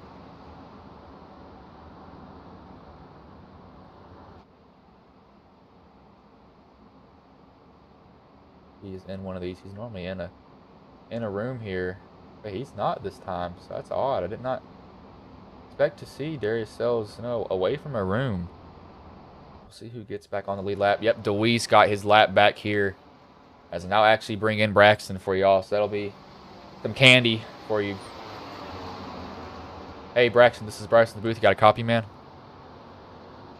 He's in one of these. He's normally in a room here, but he's not this time, so that's odd. I did not expect to see Darius Sells, away from a room. We'll see who gets back on the lead lap. Yep, DeWeese got his lap back here, as I now actually bring in Braxton for y'all, so that'll be some candy for you. Hey, Braxton, this is Bryce in the booth. You got a copy, man?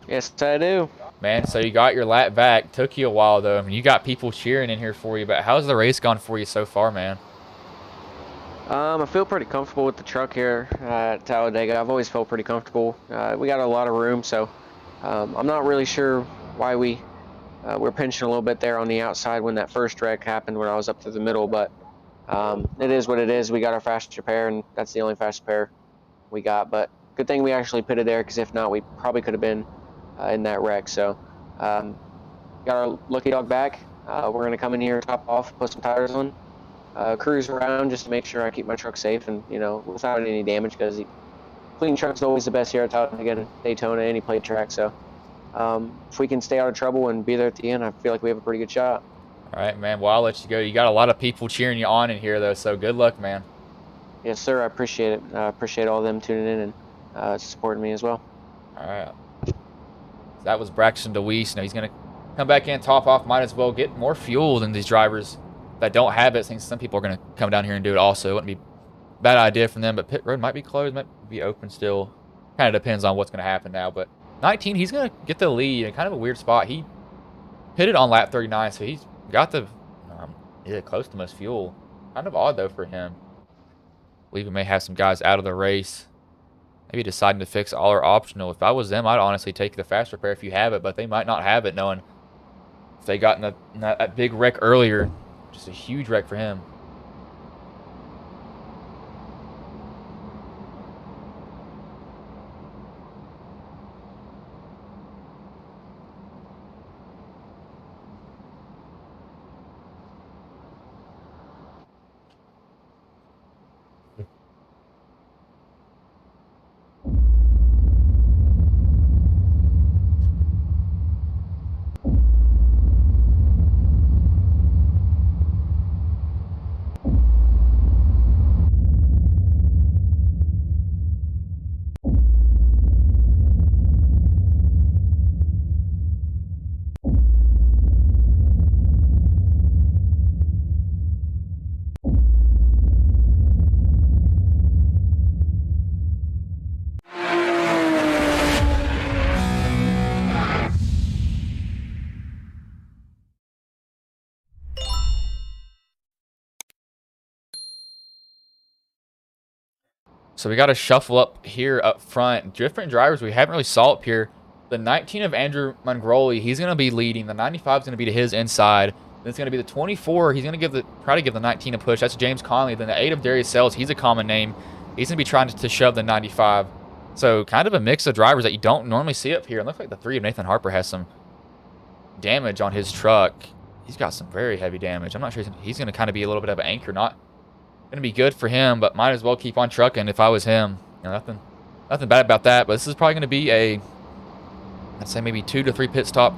Yes, I do. Man, so you got your lap back. Took you a while, though. I mean, you got people cheering in here for you, but how's the race gone for you so far, man? I feel pretty comfortable with the truck here at Talladega. I've always felt pretty comfortable. We got a lot of room, so I'm not really sure why we're pinching a little bit there on the outside when that first wreck happened when I was up to the middle, but it is what it is. We got our fast repair, and that's the only fast repair we got, but good thing we actually pitted there, because if not, we probably could have been in that wreck. So got our lucky dog back. We're going to come in here, top off, put some tires on, cruise around just to make sure I keep my truck safe and, without any damage, because clean truck's always the best here at Talladega, Daytona, any plate track. So if we can stay out of trouble and be there at the end, I feel like we have a pretty good shot. All right, man. Well, I'll let you go. You got a lot of people cheering you on in here, though, so good luck, man. Yes, sir. I appreciate it. I appreciate all of them tuning in and supporting me as well. All right. So that was Braxton DeWeese. Now he's going to come back in, top off. Might as well get more fuel than these drivers that don't have it. Since some people are going to come down here and do it also. It wouldn't be a bad idea from them, but pit road might be closed, might be open still. Kind of depends on what's going to happen now. But 19, he's going to get the lead in kind of a weird spot. He pitted on lap 39, so he's got the close to most fuel. Kind of odd, though, for him. I believe we may have some guys out of the race. Maybe deciding to fix all or optional. If I was them, I'd honestly take the fast repair if you have it, but they might not have it, knowing if they got in that big wreck earlier. Just a huge wreck for him. So we got to shuffle up here up front. Different drivers we haven't really saw up here. The 19 of Andrew Mongroli, he's going to be leading. The 95 is going to be to his inside. Then it's going to be the 24. He's going to try to give the 19 a push. That's James Conley. Then the 8 of Darius Sells, he's a common name. He's going to be trying to shove the 95. So kind of a mix of drivers that you don't normally see up here. It looks like the 3 of Nathan Harper has some damage on his truck. He's got some very heavy damage. I'm not sure he's going to kind of be a little bit of an anchor. Not going to be good for him, but might as well keep on trucking if I was him. Nothing bad about that, but this is probably going to be I'd say maybe 2 to 3 pit stop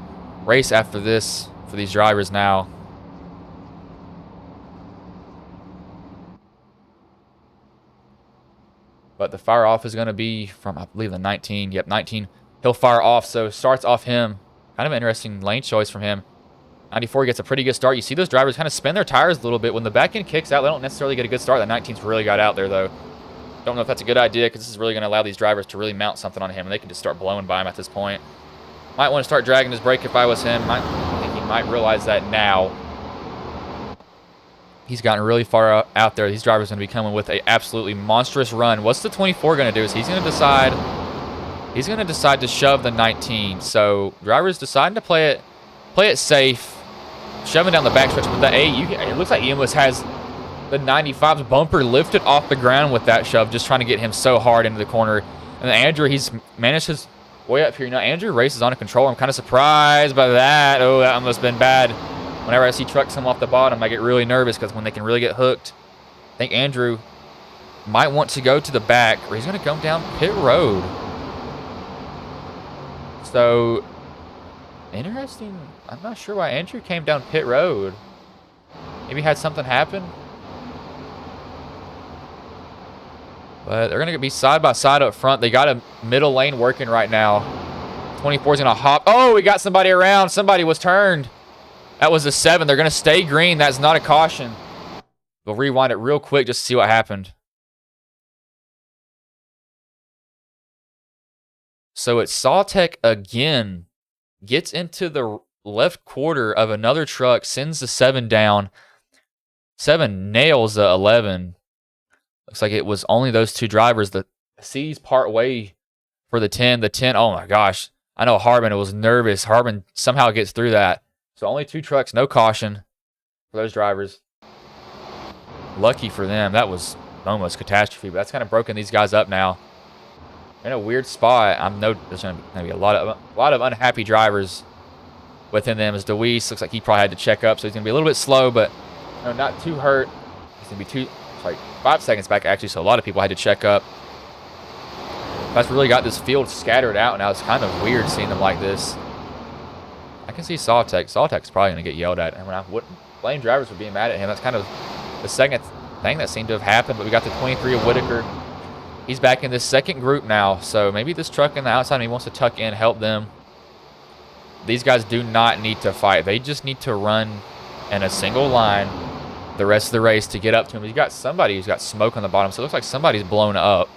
race after this for these drivers now. But the fire off is going to be from, I believe, the 19. Yep, 19. He'll fire off, so starts off him. Kind of an interesting lane choice from him. 94 gets a pretty good start. You see those drivers kind of spin their tires a little bit. When the back end kicks out, they don't necessarily get a good start. That 19's really got out there, though. Don't know if that's a good idea because this is really going to allow these drivers to really mount something on him, and they can just start blowing by him at this point. Might want to start dragging his brake if I was him. I think he might realize that now. He's gotten really far out there. These drivers are going to be coming with an absolutely monstrous run. What's the 24 going to do? Is he's going to decide to shove the 19. So drivers deciding to play it safe, shoving down the backstretch. But the 8, it looks like he almost has the 95's bumper lifted off the ground with that shove, just trying to get him so hard into the corner. And then Andrew, he's managed his way up here. You know, Andrew races on a controller. I'm kind of surprised by that. Oh, that almost been bad. Whenever I see trucks come off the bottom, I get really nervous because when they can really get hooked, I think Andrew might want to go to the back, or he's going to come down pit road. So, interesting. I'm not sure why Andrew came down pit road. Maybe had something happen. But they're going to be side by side up front. They got a middle lane working right now. 24 is going to hop. Oh, we got somebody around. Somebody was turned. That was a 7. They're going to stay green. That's not a caution. We'll rewind it real quick just to see what happened. So it's Sawtech again. Gets into the left quarter of another truck. Sends the 7 down. 7 nails the 11. Looks like it was only those 2 drivers. The C's part way for the 10. The 10, oh my gosh. I know Harbin was nervous. Harbin somehow gets through that. So only 2 trucks, no caution for those drivers. Lucky for them. That was almost catastrophe, but that's kind of broken these guys up now. In a weird spot. I know there's going to be a lot of unhappy drivers within them. As DeWeese looks like he probably had to check up, so he's going to be a little bit slow, but not too hurt. He's going to be 5 seconds back actually, so a lot of people had to check up. That's really got this field scattered out now. It's kind of weird seeing them like this. I can see Sawtech. Sawtech's probably going to get yelled at. And when I wouldn't blame drivers for being mad at him, that's kind of the second thing that seemed to have happened. But we got the 23 of Whitaker. He's back in this second group now. So maybe this truck in the outside, he wants to tuck in, help them. These guys do not need to fight. They just need to run in a single line the rest of the race to get up to him. He's got somebody who's got smoke on the bottom. So it looks like somebody's blown up.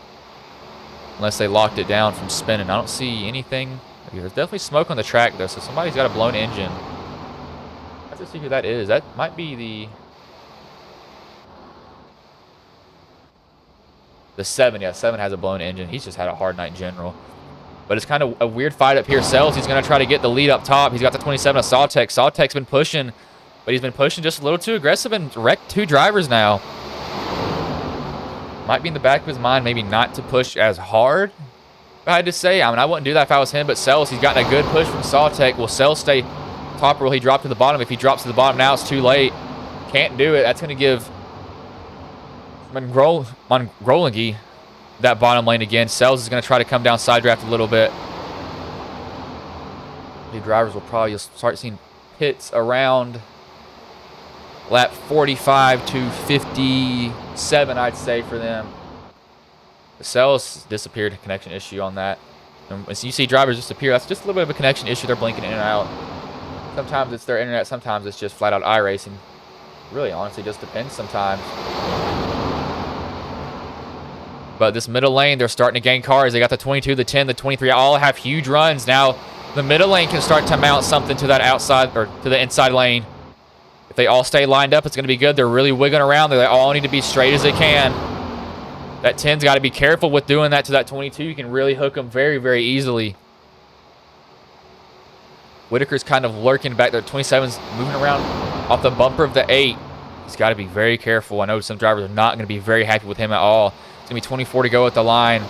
Unless they locked it down from spinning. I don't see anything. There's definitely smoke on the track, though, so somebody's got a blown engine. I have to see who that is. That might be the 7. Yeah, 7 has a blown engine. He's just had a hard night in general. But it's kind of a weird fight up here. Sells, he's going to try to get the lead up top. He's got the 27 of Sawtech. Sawtech's been pushing, but he's been pushing just a little too aggressive and wrecked 2 drivers now. Might be in the back of his mind maybe not to push as hard, I had to say. I mean, I wouldn't do that if I was him, but Sells, he's gotten a good push from Sawtech. Will Sells stay top, or will he drop to the bottom? If he drops to the bottom now, it's too late. Can't do it. That's going to give Mongrolingi that bottom lane again. Sells is going to try to come down side draft a little bit. The drivers will probably start seeing pits around lap 45 to 57, I'd say, for them. The Sells disappeared, connection issue on that. And as you see drivers disappear, that's just a little bit of a connection issue. They're blinking in and out. Sometimes it's their internet, sometimes it's just flat out iRacing. Really, honestly, just depends sometimes. But this middle lane, they're starting to gain cars. They got the 22, the 10, the 23, all have huge runs. Now, the middle lane can start to mount something to that outside, or to the inside lane. If they all stay lined up, it's going to be good. They're really wiggling around. They all need to be straight as they can. That 10's got to be careful with doing that to that 22. You can really hook them very, very easily. Whitaker's kind of lurking back there. 27's moving around off the bumper of the 8. He's got to be very careful. I know some drivers are not going to be very happy with him at all. It's going to be 24 to go at the line.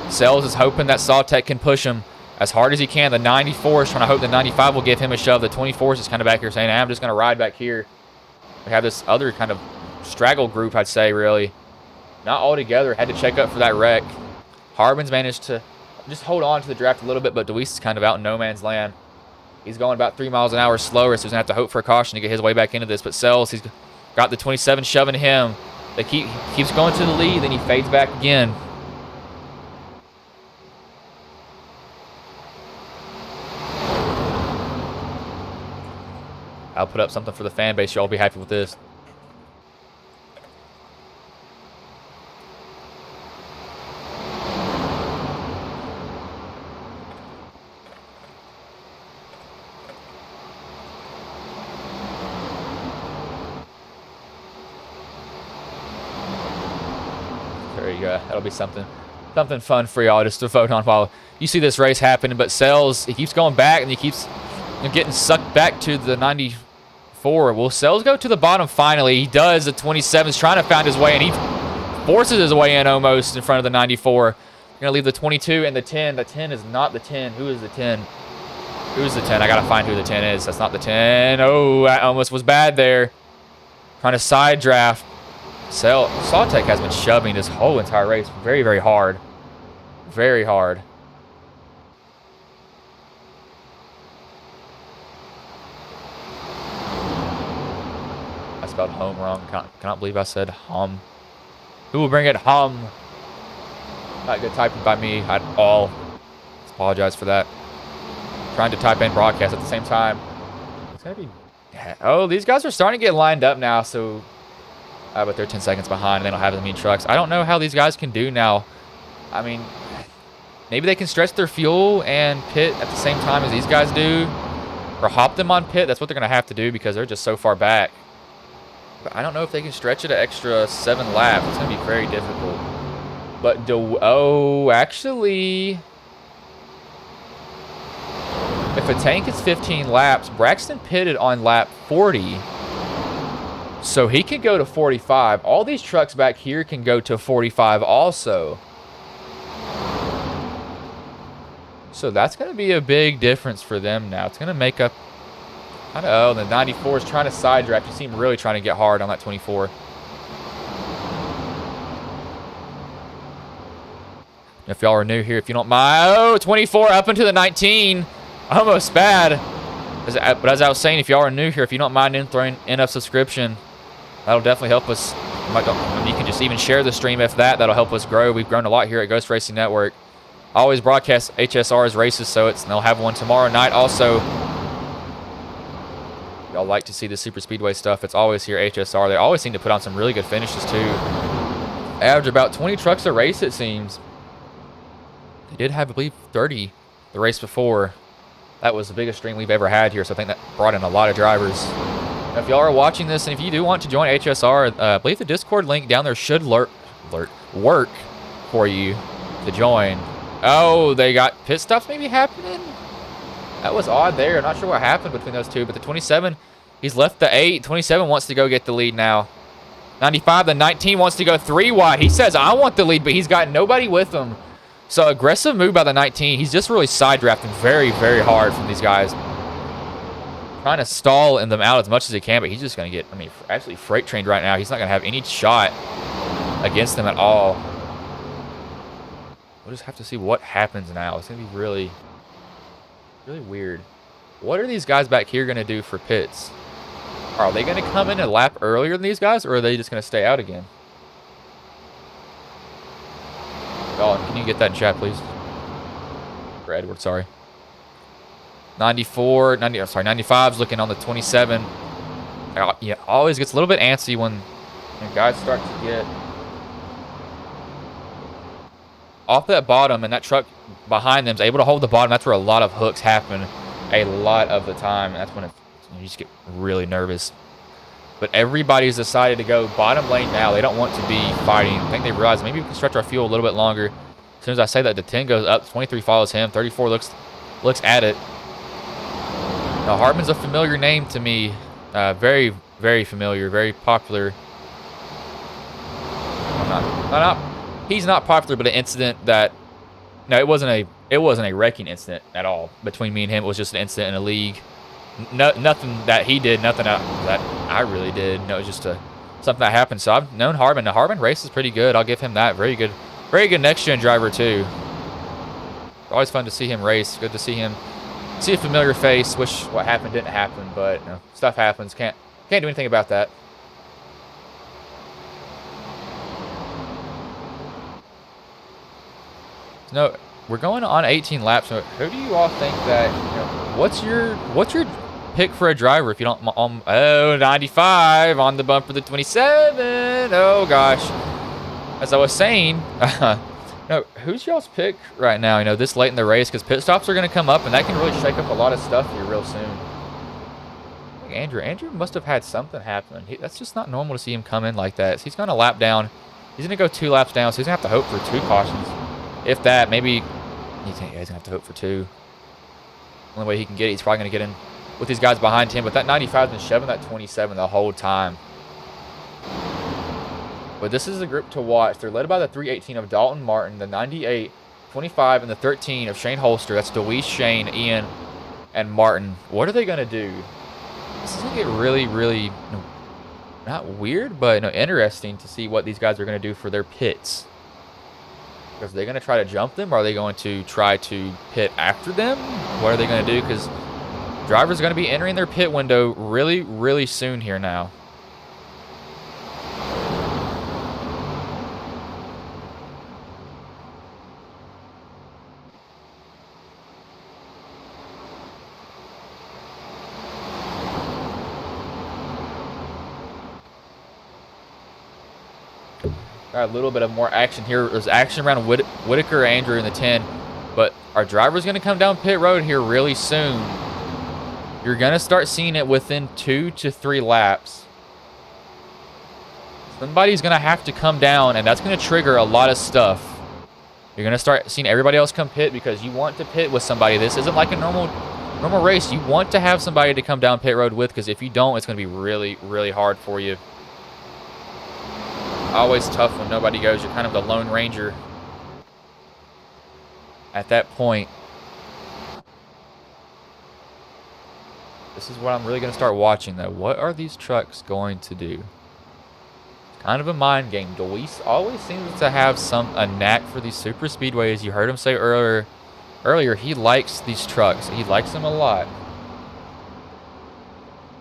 Sells is hoping that Sawtech can push him as hard as he can. The 94 is trying to hope the 95 will give him a shove. The 24 is just kind of back here saying, hey, I'm just going to ride back here. We have this other kind of straggle group, I'd say, really. Not all together. Had to check up for that wreck. Harbin's managed to just hold on to the draft a little bit, but DeWeese is kind of out in no man's land. He's going about 3 miles an hour slower, so he's going to have to hope for a caution to get his way back into this. But Sells, he's got the 27 shoving him. They keeps going to the lead, then he fades back again. I'll put up something for the fan base. Y'all be happy with this. There you go. That'll be something fun for y'all just to vote on while you see this race happening. But Sells, he keeps going back and he keeps getting sucked back to the 94. Will Sells go to the bottom finally? He does. The 27's trying to find his way, and he forces his way in almost in front of the 94. Going to leave the 22 and the 10. The 10 is not the 10. Who is the 10? Who's the 10? I got to find who the 10 is. That's not the 10. Oh, that almost was bad there. Trying to side draft. Sawtech has been shoving this whole entire race very, very hard. Very hard. I spelled home wrong. Cannot believe I said hum. Who will bring it hum? Not good typing by me at all. Apologize for that. Trying to type in broadcast at the same time. It's gonna be. Oh, these guys are starting to get lined up now, so. But they're 10 seconds behind and they don't have as many trucks. I don't know how these guys can do now. I mean, maybe they can stretch their fuel and pit at the same time as these guys do. Or hop them on pit. That's what they're going to have to do because they're just so far back. But I don't know if they can stretch it an extra 7 laps. It's going to be very difficult. But, actually, if a tank is 15 laps, Braxton pitted on lap 40. So he can go to 45. All these trucks back here can go to 45 also. So that's going to be a big difference for them now. It's going to make up. I don't know. The 94 is trying to side draft. You see him really trying to get hard on that 24. If y'all are new here, if you don't mind. Oh, 24 up into the 19. Almost bad. But as I was saying, if y'all are new here, if you don't mind throwing in a subscription, that'll definitely help us. You can just even share the stream if that'll help us grow. We've grown a lot here at Ghost Racing Network. I always broadcast HSR's races, so they'll have one tomorrow night. Also, y'all like to see the super speedway stuff. It's always here at HSR. They always seem to put on some really good finishes too. Average about 20 trucks a race, it seems. They did have, I believe, 30 the race before. That was the biggest stream we've ever had here, so I think that brought in a lot of drivers. If y'all are watching this, and if you do want to join HSR, I believe the Discord link down there should work for you to join. Oh, they got pit stops maybe happening? That was odd there. I'm not sure what happened between those two, but the 27, he's left the 8. 27 wants to go get the lead now. 95, the 19 wants to go 3 wide. He says, I want the lead, but he's got nobody with him. So aggressive move by the 19. He's just really side drafting very, very hard from these guys. Trying to stall them out as much as he can, but he's just going to get, absolutely freight trained right now. He's not going to have any shot against them at all. We'll just have to see what happens now. It's going to be really, really weird. What are these guys back here going to do for pits? Are they going to come in a lap earlier than these guys, or are they just going to stay out again? Oh, can you get that in chat, please? For Edward, sorry. 95's looking on the 27. Yeah, always gets a little bit antsy when guys start to get off that bottom, and that truck behind them is able to hold the bottom. That's where a lot of hooks happen a lot of the time. That's when you just get really nervous. But everybody's decided to go bottom lane now. They don't want to be fighting. I think they realize maybe we can stretch our fuel a little bit longer. As soon as I say that, the 10 goes up. 23 follows him. 34 looks at it. Now, Hartman's a familiar name to me. Very, very familiar. Very popular. He's not popular, but an incident that... No, it wasn't a wrecking incident at all between me and him. It was just an incident in a league. Nothing that he did, nothing that I really did. No, it was just something that happened. So I've known Hartman. Now, Hartman races pretty good. I'll give him that. Very good next-gen driver, too. Always fun to see him race. Good to see him. See a familiar face. Wish what happened didn't happen, but you know, stuff happens. Can't do anything about that. No, we're going on 18 laps. So who do you all think that? You know, what's your pick for a driver if you don't. Oh, 95 on the bump for the 27. Oh gosh. As I was saying, no, who's y'all's pick right now? You know, this late in the race, because pit stops are going to come up, and that can really shake up a lot of stuff here real soon. I think Andrew must have had something happen. That's just not normal to see him come in like that. So he's going to lap down. He's going to go 2 laps down, so he's going to have to hope for 2 cautions. If that, maybe he's going to have to hope for 2. The only way he can get it, he's probably going to get in with these guys behind him. But that 95's been shoving that 27 the whole time. But this is a group to watch. They're led by the 318 of Dalton Martin, the 98, 25, and the 13 of Shane Holster. That's DeWeese, Shane, Ian, and Martin. What are they going to do? This is going to get really, really, not weird, but interesting to see what these guys are going to do for their pits. Because are they going to try to jump them? Or are they going to try to pit after them? What are they going to do? Because drivers are going to be entering their pit window really, really soon here now. Got a little bit of more action here. There's action around Whitaker, Andrew in the 10. But our driver's going to come down pit road here really soon. You're going to start seeing it within 2 to 3 laps. Somebody's going to have to come down, and that's going to trigger a lot of stuff. You're going to start seeing everybody else come pit because you want to pit with somebody. This isn't like a normal race. You want to have somebody to come down pit road with, because if you don't, it's going to be really, really hard for you. Always tough when nobody goes. You're kind of the Lone Ranger at that point. This is what I'm really going to start watching, though. What are these trucks going to do? It's kind of a mind game. DeWeese always seems to have a knack for these super speedways. You heard him say earlier, he likes these trucks. He likes them a lot.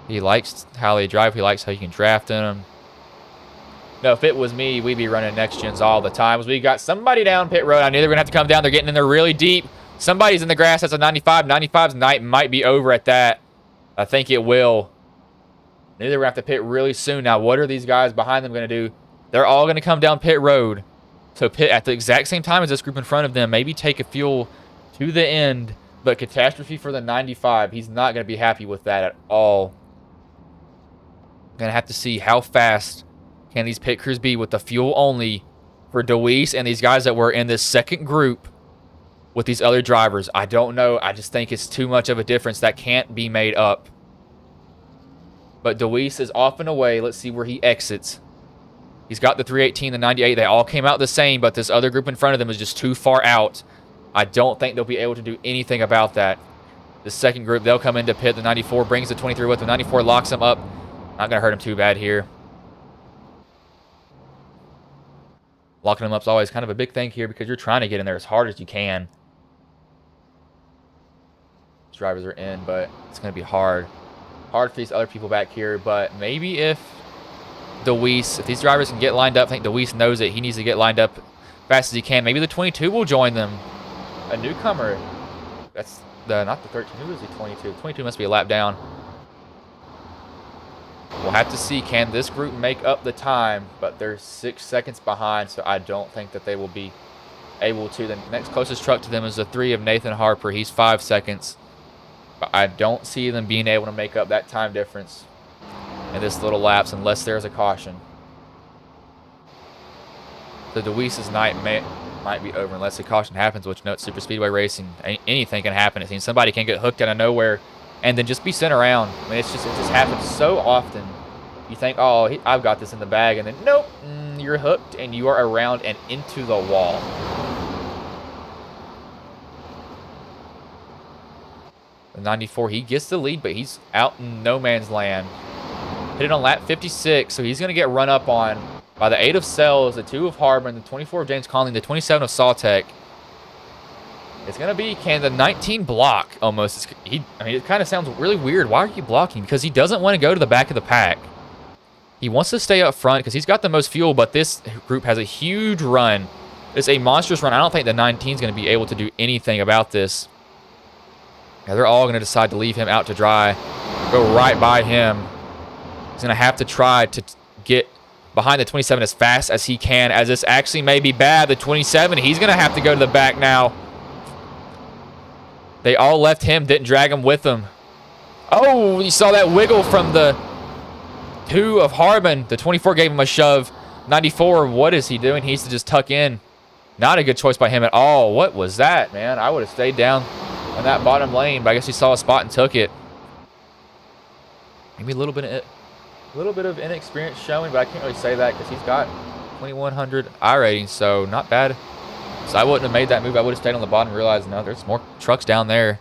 He likes how they drive. He likes how you can draft in them. No, if it was me, we'd be running next gens all the time. We got somebody down pit road. I knew they were going to have to come down. They're getting in there really deep. Somebody's in the grass. That's a 95. 95's night might be over at that. I think it will. I knew they were going to have to pit really soon. Now, what are these guys behind them going to do? They're all going to come down pit road. So pit at the exact same time as this group in front of them. Maybe take a fuel to the end. But catastrophe for the 95. He's not going to be happy with that at all. Going to have to see how fast can these pit crews be with the fuel only for DeWeese and these guys that were in this second group with these other drivers. I don't know. I just think it's too much of a difference that can't be made up. But DeWeese is off and away. Let's see where he exits. He's got the 318, the 98. They all came out the same, but this other group in front of them is just too far out. I don't think they'll be able to do anything about that. The second group, they'll come into pit. The 94 brings the 23 with them. 94 locks him up. Not going to hurt him too bad here. Locking them up is always kind of a big thing here because you're trying to get in there as hard as you can. These drivers are in, but it's going to be hard. Hard for these other people back here, but maybe if these drivers can get lined up, I think DeWeese knows it. He needs to get lined up fast as he can. Maybe the 22 will join them. A newcomer. That's not the 13. Who is the 22? 22 must be a lap down. We'll have to see, can this group make up the time, but they're 6 seconds behind, so I don't think that they will be able to. The next closest truck to them is the 3 of Nathan Harper. He's 5 seconds. But I don't see them being able to make up that time difference in this little lapse unless there's a caution. The DeWeese's night might be over unless a caution happens, which, it's super speedway racing. Anything can happen. It seems somebody can get hooked out of nowhere and then just be sent around. I mean, it just happens so often. You think, oh, I've got this in the bag, and then nope, you're hooked, and you are around and into the wall. The 94, he gets the lead, but he's out in no man's land. Hit it on lap 56, so he's going to get run up on by the 8 of Sells, the 2 of Harbin, the 24 of James Conley, the 27 of Sawtech. It's going to be, can the 19 block almost? It kind of sounds really weird. Why are you blocking? Because he doesn't want to go to the back of the pack. He wants to stay up front because he's got the most fuel, but this group has a huge run. It's a monstrous run. I don't think the 19 is going to be able to do anything about this. Yeah, they're all going to decide to leave him out to dry. go right by him. He's going to have to try to get behind the 27 as fast as he can, as this actually may be bad. The 27, he's going to have to go to the back now. They all left him, didn't drag him with them. Oh, you saw that wiggle from the 2 of Harbin. The 24 gave him a shove. 94, what is he doing? He needs to just tuck in. Not a good choice by him at all. What was that, man? I would have stayed down in that bottom lane, but I guess he saw a spot and took it. Maybe a little bit of inexperience showing, but I can't really say that because he's got 2100 I rating, so not bad. So I wouldn't have made that move. I would have stayed on the bottom and realized, no, there's more trucks down there.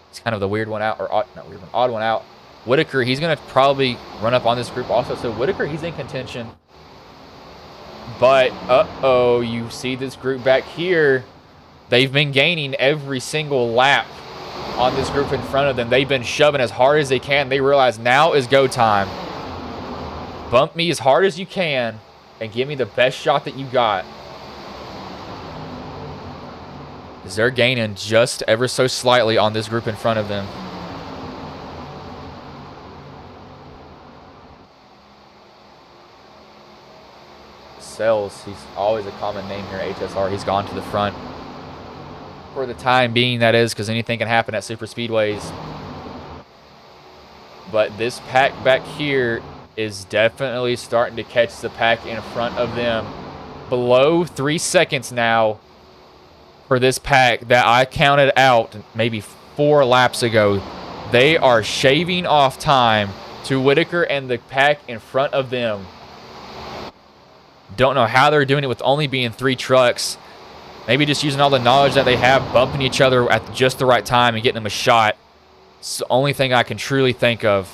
It's kind of the weird one out, or odd one out. Whitaker, he's going to probably run up on this group also. So Whitaker, he's in contention. But, uh-oh, you see this group back here. They've been gaining every single lap on this group in front of them. They've been shoving as hard as they can. They realize now is go time. Bump me as hard as you can and give me the best shot that you got. Because they're gaining just ever so slightly on this group in front of them. Sells, he's always a common name here at HSR. He's gone to the front. For the time being, that is, because anything can happen at super speedways. But this pack back here is definitely starting to catch the pack in front of them. Below 3 seconds now for this pack that I counted out maybe 4 laps ago. They are shaving off time to Whitaker and the pack in front of them. Don't know how they're doing it with only being 3 trucks. Maybe just using all the knowledge that they have, bumping each other at just the right time and getting them a shot. It's the only thing I can truly think of.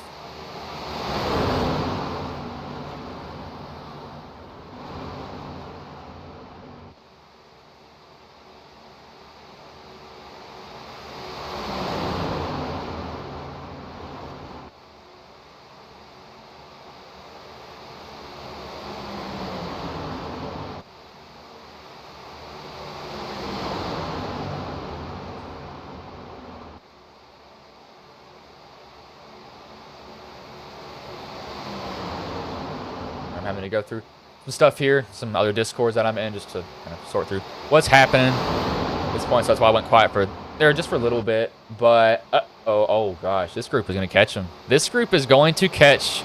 Having to go through some stuff here, some other discords that I'm in, just to kind of sort through what's happening at this point. So that's why I went quiet for there just for a little bit. But oh gosh, this group is going to catch them. This group is going to catch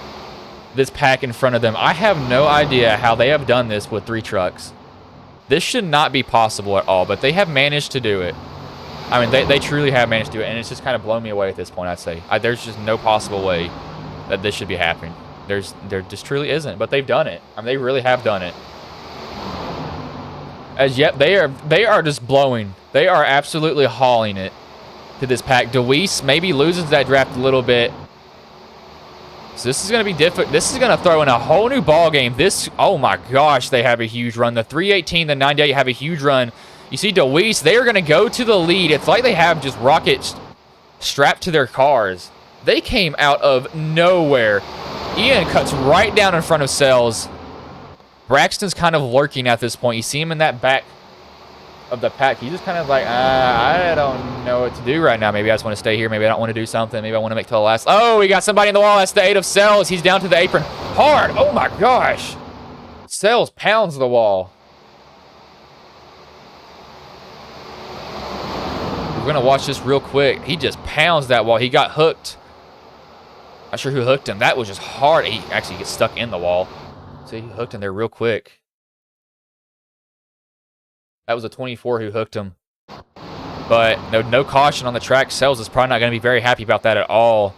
this pack in front of them. I have no idea how they have done this with 3 trucks. This should not be possible at all, but they have managed to do it. I mean, they truly have managed to do it, and it's just kind of blown me away at this point, I'd say. There's just no possible way that this should be happening. There just truly isn't, but they've done it. I mean, they really have done it. As yet, they are just blowing. They are absolutely hauling it to this pack. DeWeese maybe loses that draft a little bit. So this is going to be difficult. This is going to throw in a whole new ball game. This, oh my gosh, they have a huge run. The 318, the 98 have a huge run. You see DeWeese, they are going to go to the lead. It's like they have just rockets strapped to their cars. They came out of nowhere. Ian cuts right down in front of Sells. Braxton's kind of lurking at this point. You see him in that back of the pack. He's just kind of like, I don't know what to do right now. Maybe I just want to stay here. Maybe I don't want to do something. Maybe I want to make till the last. Oh, we got somebody in the wall. That's the 8 of Sells. He's down to the apron hard. Oh my gosh. Sells pounds the wall. We're going to watch this real quick. He just pounds that wall. He got hooked. Not sure who hooked him. That was just hard. He actually gets stuck in the wall. See, he hooked him there real quick. That was a 24 who hooked him. But no caution on the track. Sells is probably not going to be very happy about that at all.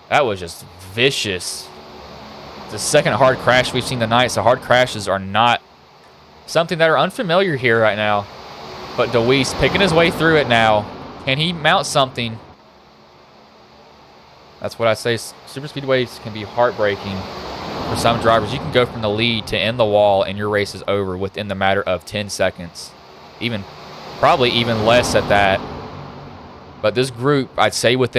That was just vicious. It's the second hard crash we've seen tonight, so hard crashes are not something that are unfamiliar here right now. But DeWeese picking his way through it now. Can he mount something? That's what I say. Super speedways can be heartbreaking for some drivers. You can go from the lead to in the wall and your race is over within the matter of 10 seconds. Probably even less at that. But this group, I'd say with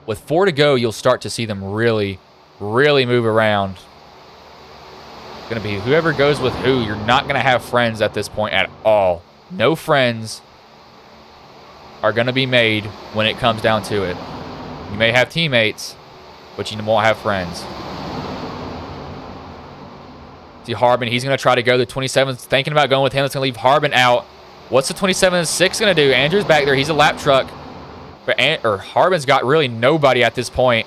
4 to go, you'll start to see them really, really move around. It's going to be whoever goes with who. You're not going to have friends at this point at all. No friends are going to be made when it comes down to it. You may have teammates, but you won't have friends. See Harbin, he's going to try to go. The 27's thinking about going with him. It's going to leave Harbin out. What's the 27.6 going to do? Andrew's back there. He's a lap truck. But Harbin's got really nobody at this point.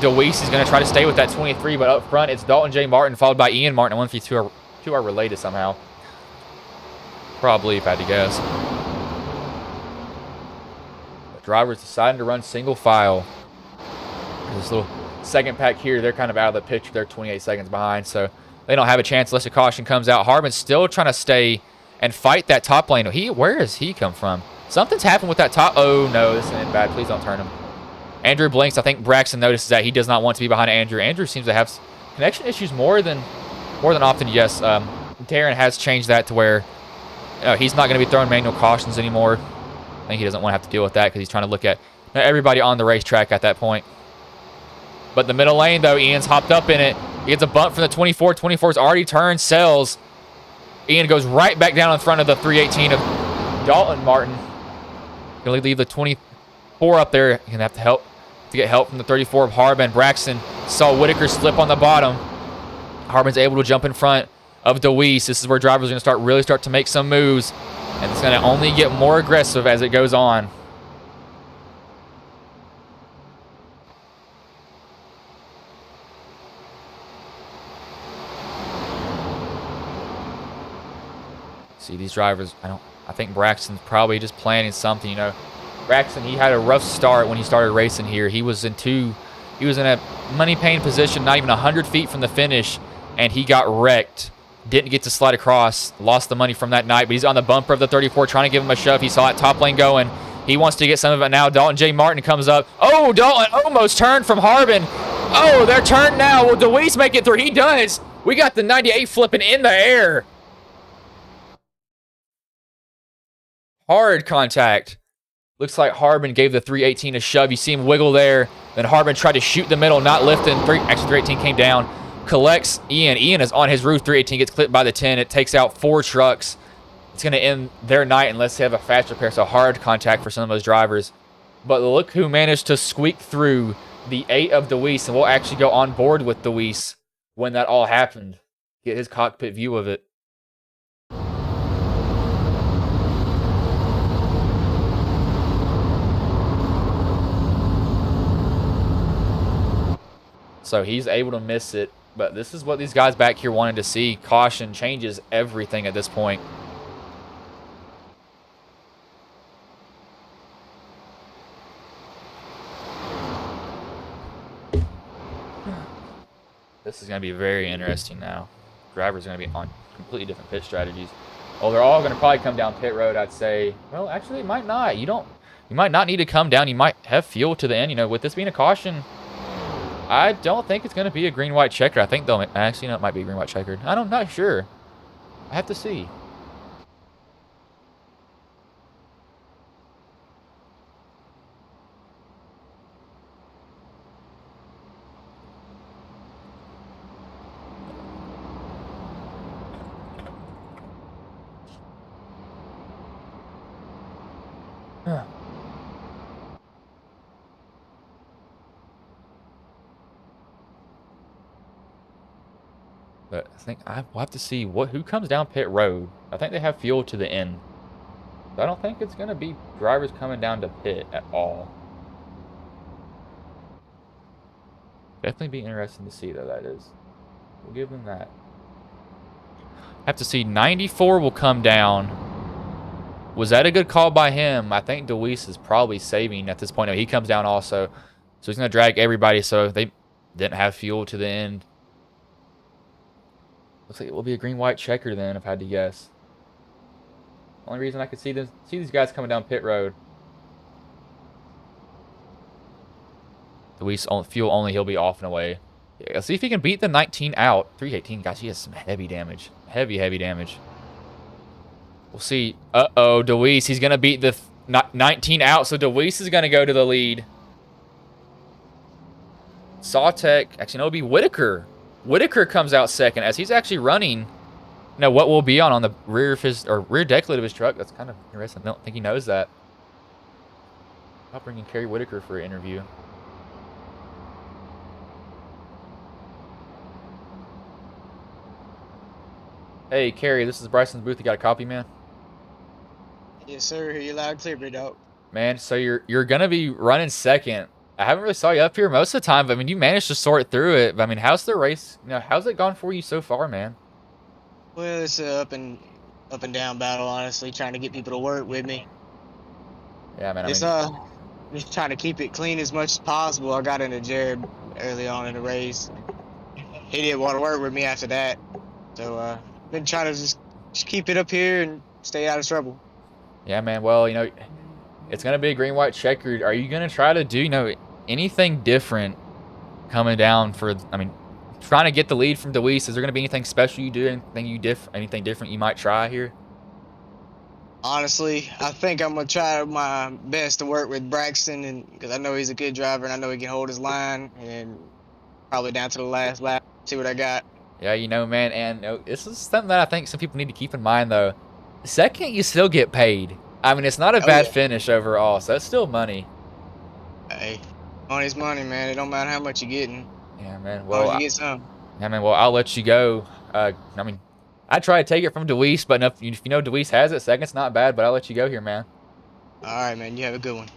DeWeese is going to try to stay with that 23, but up front, it's Dalton J. Martin, followed by Ian Martin. I wonder if these two are related somehow. Probably, if I had to guess. The drivers deciding to run single file. This little second pack here, they're kind of out of the picture. They're 28 seconds behind, so they don't have a chance unless a caution comes out. Harbin's still trying to stay and fight that top lane. Where does he come from? Something's happened with that top. Oh, no, this isn't bad. Please don't turn him. Andrew blinks. I think Braxton notices that he does not want to be behind Andrew. Andrew seems to have connection issues more than often. Yes, Darren has changed that to where he's not going to be throwing manual cautions anymore. I think he doesn't want to have to deal with that because he's trying to look at everybody on the racetrack at that point. But the middle lane, though, Ian's hopped up in it. He gets a bump from the 24. 24's already turned, sells. Ian goes right back down in front of the 318 of Dalton Martin. Going to leave the 24 up there. You're going to have to get help from the 34 of Harbin. Braxton saw Whitaker slip on the bottom. Harbin's able to jump in front of DeWeese. This is where drivers are going to really start to make some moves. And it's going to only get more aggressive as it goes on. See these drivers. I think Braxton's probably just planning something. You know, Braxton, he had a rough start when he started racing here. He was in a money paying position, not even 100 feet from the finish, and he got wrecked. Didn't get to slide across. Lost the money from that night, but he's on the bumper of the 34, trying to give him a shove. He saw that top lane going. He wants to get some of it now. Dalton J. Martin comes up. Oh, Dalton almost turned from Harbin. Oh, they're turned now. Will DeWeese make it through? He does. We got the 98 flipping in the air. Hard contact. Looks like Harbin gave the 318 a shove. You see him wiggle there. Then Harbin tried to shoot the middle, not lifting. Actually, 318 came down. Collects Ian. Ian is on his roof. 318 gets clipped by the 10. It takes out 4 trucks. It's going to end their night unless they have a fast repair. So hard contact for some of those drivers. But look who managed to squeak through the 8 of DeWeese. And we'll actually go on board with DeWeese when that all happened. Get his cockpit view of it. So he's able to miss it. But this is what these guys back here wanted to see. Caution changes everything at this point. This is going to be very interesting now. Drivers are going to be on completely different pit strategies. Well, they're all going to probably come down pit road, I'd say. Well, actually, it might not. You might not need to come down. You might have fuel to the end. You know, with this being a caution, I don't think it's going to be a green-white checker. I think they'll actually, it might be green-white checkered. I'm not sure. I have to see. But I think we'll have to see who comes down pit road. I think they have fuel to the end. So I don't think it's going to be drivers coming down to pit at all. Definitely be interesting to see, though, that is. We'll give them that. Have to see. 94 will come down. Was that a good call by him? I think DeWeese is probably saving at this point. He comes down also. So he's going to drag everybody, so they didn't have fuel to the end. Looks like it will be a green-white checker then, if I had to guess. Only reason I could see these guys coming down pit road. DeWeese fuel only, he'll be off and away. Yeah, let's see if he can beat the 19 out. 318, guys, he has some heavy damage. Heavy damage. We'll see. Uh-oh, DeWeese, he's going to beat the 19 out, so DeWeese is going to go to the lead. Sawtech, actually, no, it'll be Whitaker. Whitaker comes out second as he's actually running. What will be on the rear of his rear deck lid of his truck. That's kind of interesting. I don't think he knows that. I'll bring in Kerry Whitaker for an interview. Hey, Kerry, this is Bryson's booth. You got a copy, man? Yes, sir. Hear you loud and clear, big dog. Man, so you're gonna be running second. I haven't really saw you up here most of the time, but I mean, you managed to sort through it. But I mean, how's the race? How's it gone for you so far, man? Well, it's a up and down battle, honestly, trying to get people to work with me. Yeah, man. It's just trying to keep it clean as much as possible. I got into Jared early on in the race. He didn't want to work with me after that, so been trying to just keep it up here and stay out of trouble. Yeah, man. Well, it's gonna be a green-white checkered. Are you gonna try to do anything different coming down for? I mean, trying to get the lead from Deweese. Is there gonna be anything special you do? Anything different you might try here? Honestly, I think I'm gonna try my best to work with Braxton, and because I know he's a good driver and I know he can hold his line, and probably down to the last lap, see what I got. Yeah, man, and this is something that I think some people need to keep in mind, though. Second, you still get paid. I mean, it's not a bad finish overall, so it's still money. Hey, money's money, man. It don't matter how much you're getting. Yeah, man. Well, you get some. Yeah, man. Well, I'll let you go. I mean, I try to take it from Deweese, but if you know Deweese has it, second's not bad, but I'll let you go here, man. All right, man. You have a good one.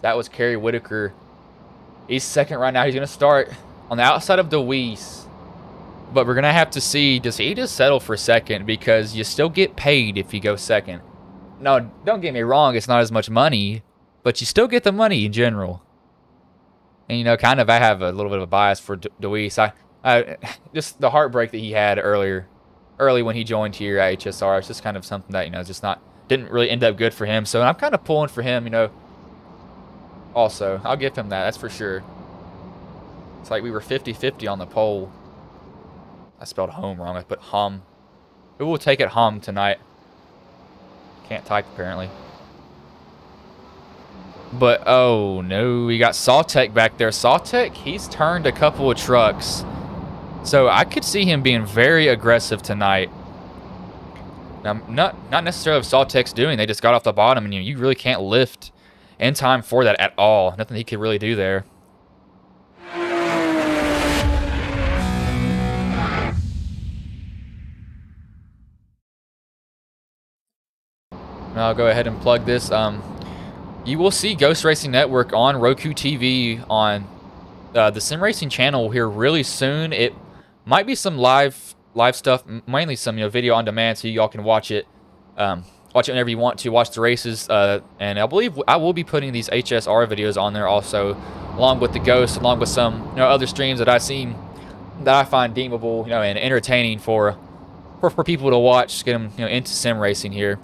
That was Kerry Whitaker. He's second right now. He's going to start on the outside of Deweese. But we're going to have to see, does he just settle for second? Because you still get paid if you go second. No, don't get me wrong. It's not as much money, but you still get the money in general. And, kind of I have a little bit of a bias for Deweese. I just the heartbreak that he had early when he joined here at HSR. It's just kind of something that, just didn't really end up good for him. So I'm kind of pulling for him, also. I'll give him that. That's for sure. It's like we were 50-50 on the poll. I spelled home wrong. I put hum. Who will take it hum tonight? Can't type, apparently. But, oh, no. We got Sawtech back there. Sawtech, he's turned a couple of trucks. So I could see him being very aggressive tonight. Now, not necessarily what Sawtech's doing. They just got off the bottom, and you really can't lift in time for that at all. Nothing he could really do there. I'll go ahead and plug this. You will see Ghost Racing Network on Roku TV on the Sim Racing channel here really soon. It might be some live stuff, mainly some video on demand, so y'all can watch it. Watch it whenever you want to. Watch the races, and I believe I will be putting these HSR videos on there also, along with the Ghost, along with some other streams that I've seen that I find deemable, and entertaining for people to watch. Get them into sim racing here.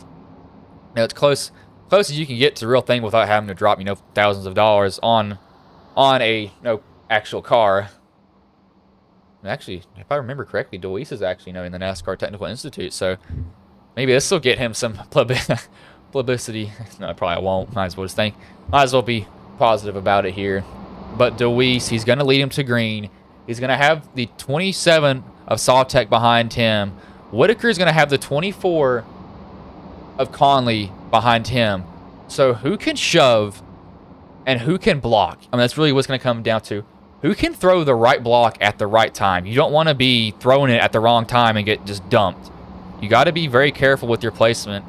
It's close as you can get to the real thing without having to drop thousands of dollars on a actual car. And actually, if I remember correctly, Deweese is actually in the NASCAR Technical Institute, so maybe this will get him some publicity. No, probably won't. Might as well be positive about it here. But Deweese, he's going to lead him to green. He's going to have the 27 of Sawtech behind him. Whitaker is going to have the 24 of Conley behind him. So who can shove and who can block? I mean, that's really what's going to come down to. Who can throw the right block at the right time? You don't want to be throwing it at the wrong time and get just dumped. You got to be very careful with your placement.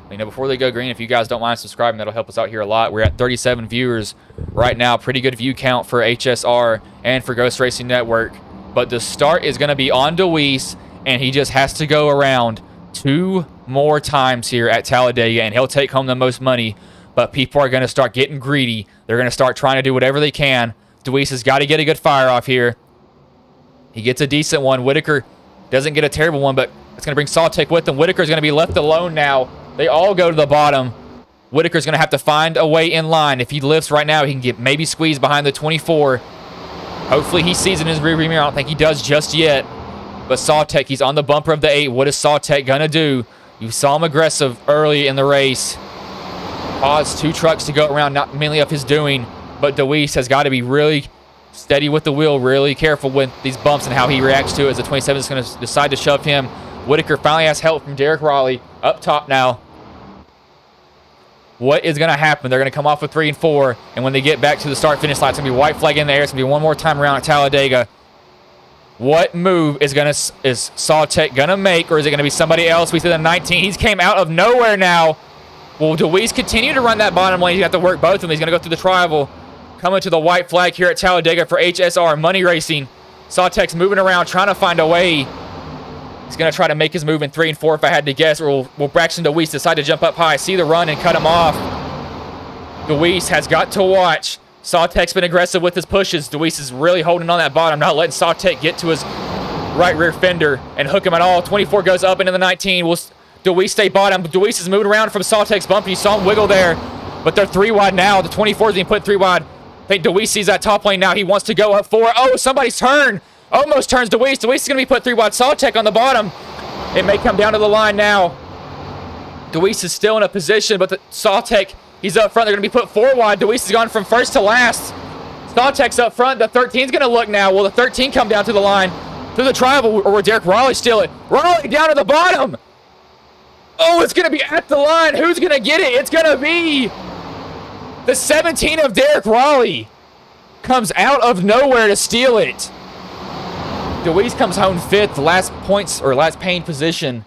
Before they go green, if you guys don't mind subscribing, that'll help us out here a lot. We're at 37 viewers right now. Pretty good view count for HSR and for Ghost Racing Network. But the start is going to be on Deweese, and he just has to go around 2 more times here at Talladega, and he'll take home the most money. But people are going to start getting greedy. They're going to start trying to do whatever they can. Deweese has got to get a good fire off here. He gets a decent one. Whitaker doesn't get a terrible one, but it's going to bring Sawtech with him. Whitaker's going to be left alone now. They all go to the bottom. Whitaker's going to have to find a way in line. If he lifts right now, he can get maybe squeezed behind the 24. Hopefully he sees it in his rearview mirror. I don't think he does just yet. But Sawtech, he's on the bumper of the 8. What is Sawtech going to do? You saw him aggressive early in the race. Caused 2 trucks to go around, not mainly of his doing. But Deweese has got to be really steady with the wheel, really careful with these bumps and how he reacts to it as the 27 is going to decide to shove him. Whitaker finally has help from Derek Raleigh up top now. What is going to happen? They're going to come off with 3 and 4, and when they get back to the start-finish line, it's going to be white flag in the air. It's going to be one more time around at Talladega. What move is Sawtech going to make, or is it going to be somebody else? We see the 19. He's came out of nowhere now. Will DeWeese continue to run that bottom lane? He's got to work both of them. He's going to go through the tribal. Coming to the white flag here at Talladega for HSR Money Racing. Sawtech's moving around, trying to find a way. He's going to try to make his move in 3 and 4 if I had to guess, or will Braxton DeWeese decide to jump up high, see the run, and cut him off? DeWeese has got to watch. Sawtech's been aggressive with his pushes. DeWeese is really holding on that bottom, not letting Sawtech get to his right rear fender and hook him at all. 24 goes up into the 19. Will DeWeese stay bottom? DeWeese is moving around from Sawtech's bump. You saw him wiggle there, but they're 3 wide now. The 24 is being put 3 wide. I think DeWeese sees that top lane now. He wants to go up 4. Oh, somebody's turn. Almost turns DeWeese. DeWeese is going to be put 3 wide. Sawtech on the bottom. It may come down to the line now. DeWeese is still in a position, but the Sawtech, he's up front. They're going to be put 4 wide. DeWeese has gone from first to last. Sawtech's up front. The 13's going to look now. Will the 13 come down to the line? Through the tribal, or will Derek Raleigh steal it? Raleigh down to the bottom. Oh, it's going to be at the line. Who's going to get it? It's going to be the 17 of Derek Raleigh. Comes out of nowhere to steal it. DeWeese comes home 5th, last points or last pain position.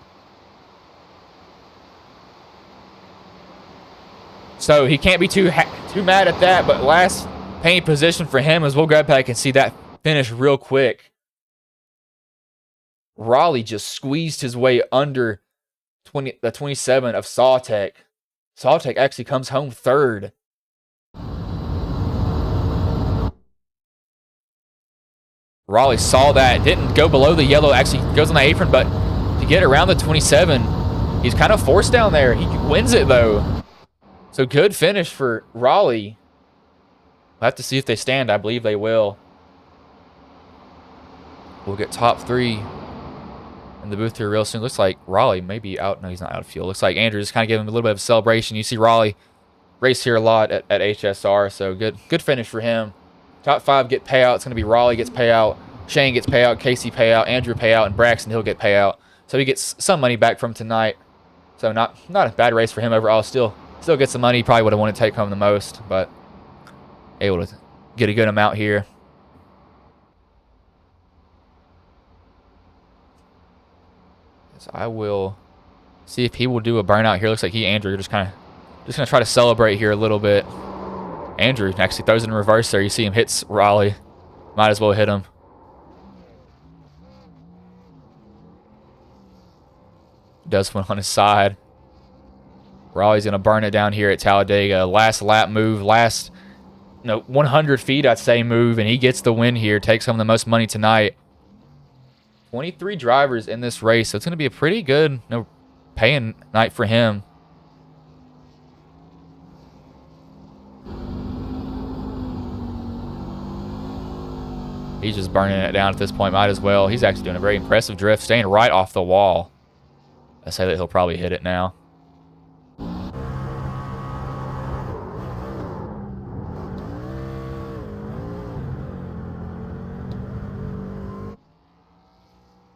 So he can't be too mad at that, but last pain position for him as we'll go back and see that finish real quick. Raleigh just squeezed his way under the 27 of Sawtech. Sawtech actually comes home 3rd. Raleigh saw that, didn't go below the yellow, actually goes on the apron, but to get around the 27, he's kind of forced down there. He wins it, though. So good finish for Raleigh. We'll have to see if they stand. I believe they will. We'll get top 3 in the booth here real soon. Looks like Raleigh may be out. No, he's not out of fuel. Looks like Andrew just kind of giving him a little bit of a celebration. You see Raleigh race here a lot at HSR, so good finish for him. Top 5 get payout. It's going to be Raleigh gets payout, Shane gets payout, Casey payout, Andrew payout, and Braxton he'll get payout. So he gets some money back from tonight. So not a bad race for him overall. Still gets some money. He probably would have wanted to take home the most, but able to get a good amount here. So I will see if he will do a burnout here. Looks like Andrew, just going to try to celebrate here a little bit. Andrew actually throws it in reverse there. You see him hits Raleigh. Might as well hit him. Does one on his side. Raleigh's going to burn it down here at Talladega. Last lap move. 100 feet, I'd say, move. And he gets the win here. Takes home the most money tonight. 23 drivers in this race. So it's going to be a pretty good paying night for him. He's just burning it down at this point. Might as well. He's actually doing a very impressive drift, staying right off the wall. I say that he'll probably hit it now.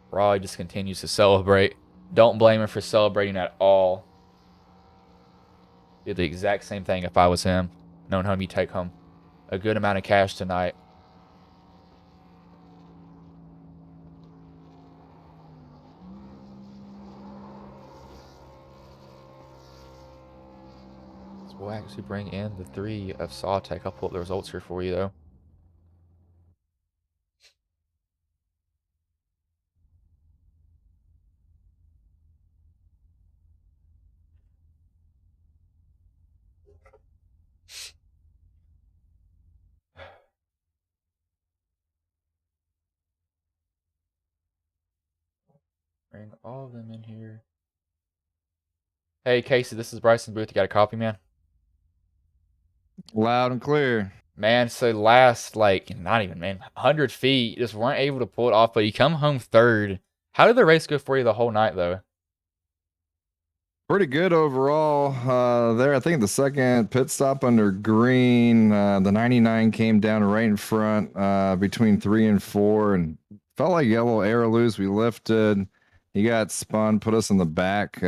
Raleigh just continues to celebrate. Don't blame him for celebrating at all. Did the exact same thing if I was him. Knowing him, you take home a good amount of cash tonight. We'll actually bring in the 3 of Sawtech. I'll pull up the results here for you, though. Bring all of them in here. Hey, Casey, this is Bryson Booth. You got a copy, man? Loud and clear. Man, so last, not even, 100 feet, just weren't able to pull it off, but you come home 3rd. How did the race go for you the whole night, though? Pretty good overall. I think the second pit stop under green, the 99 came down right in front between 3 and 4, and felt like a little air loose. We lifted. He got spun, put us in the back.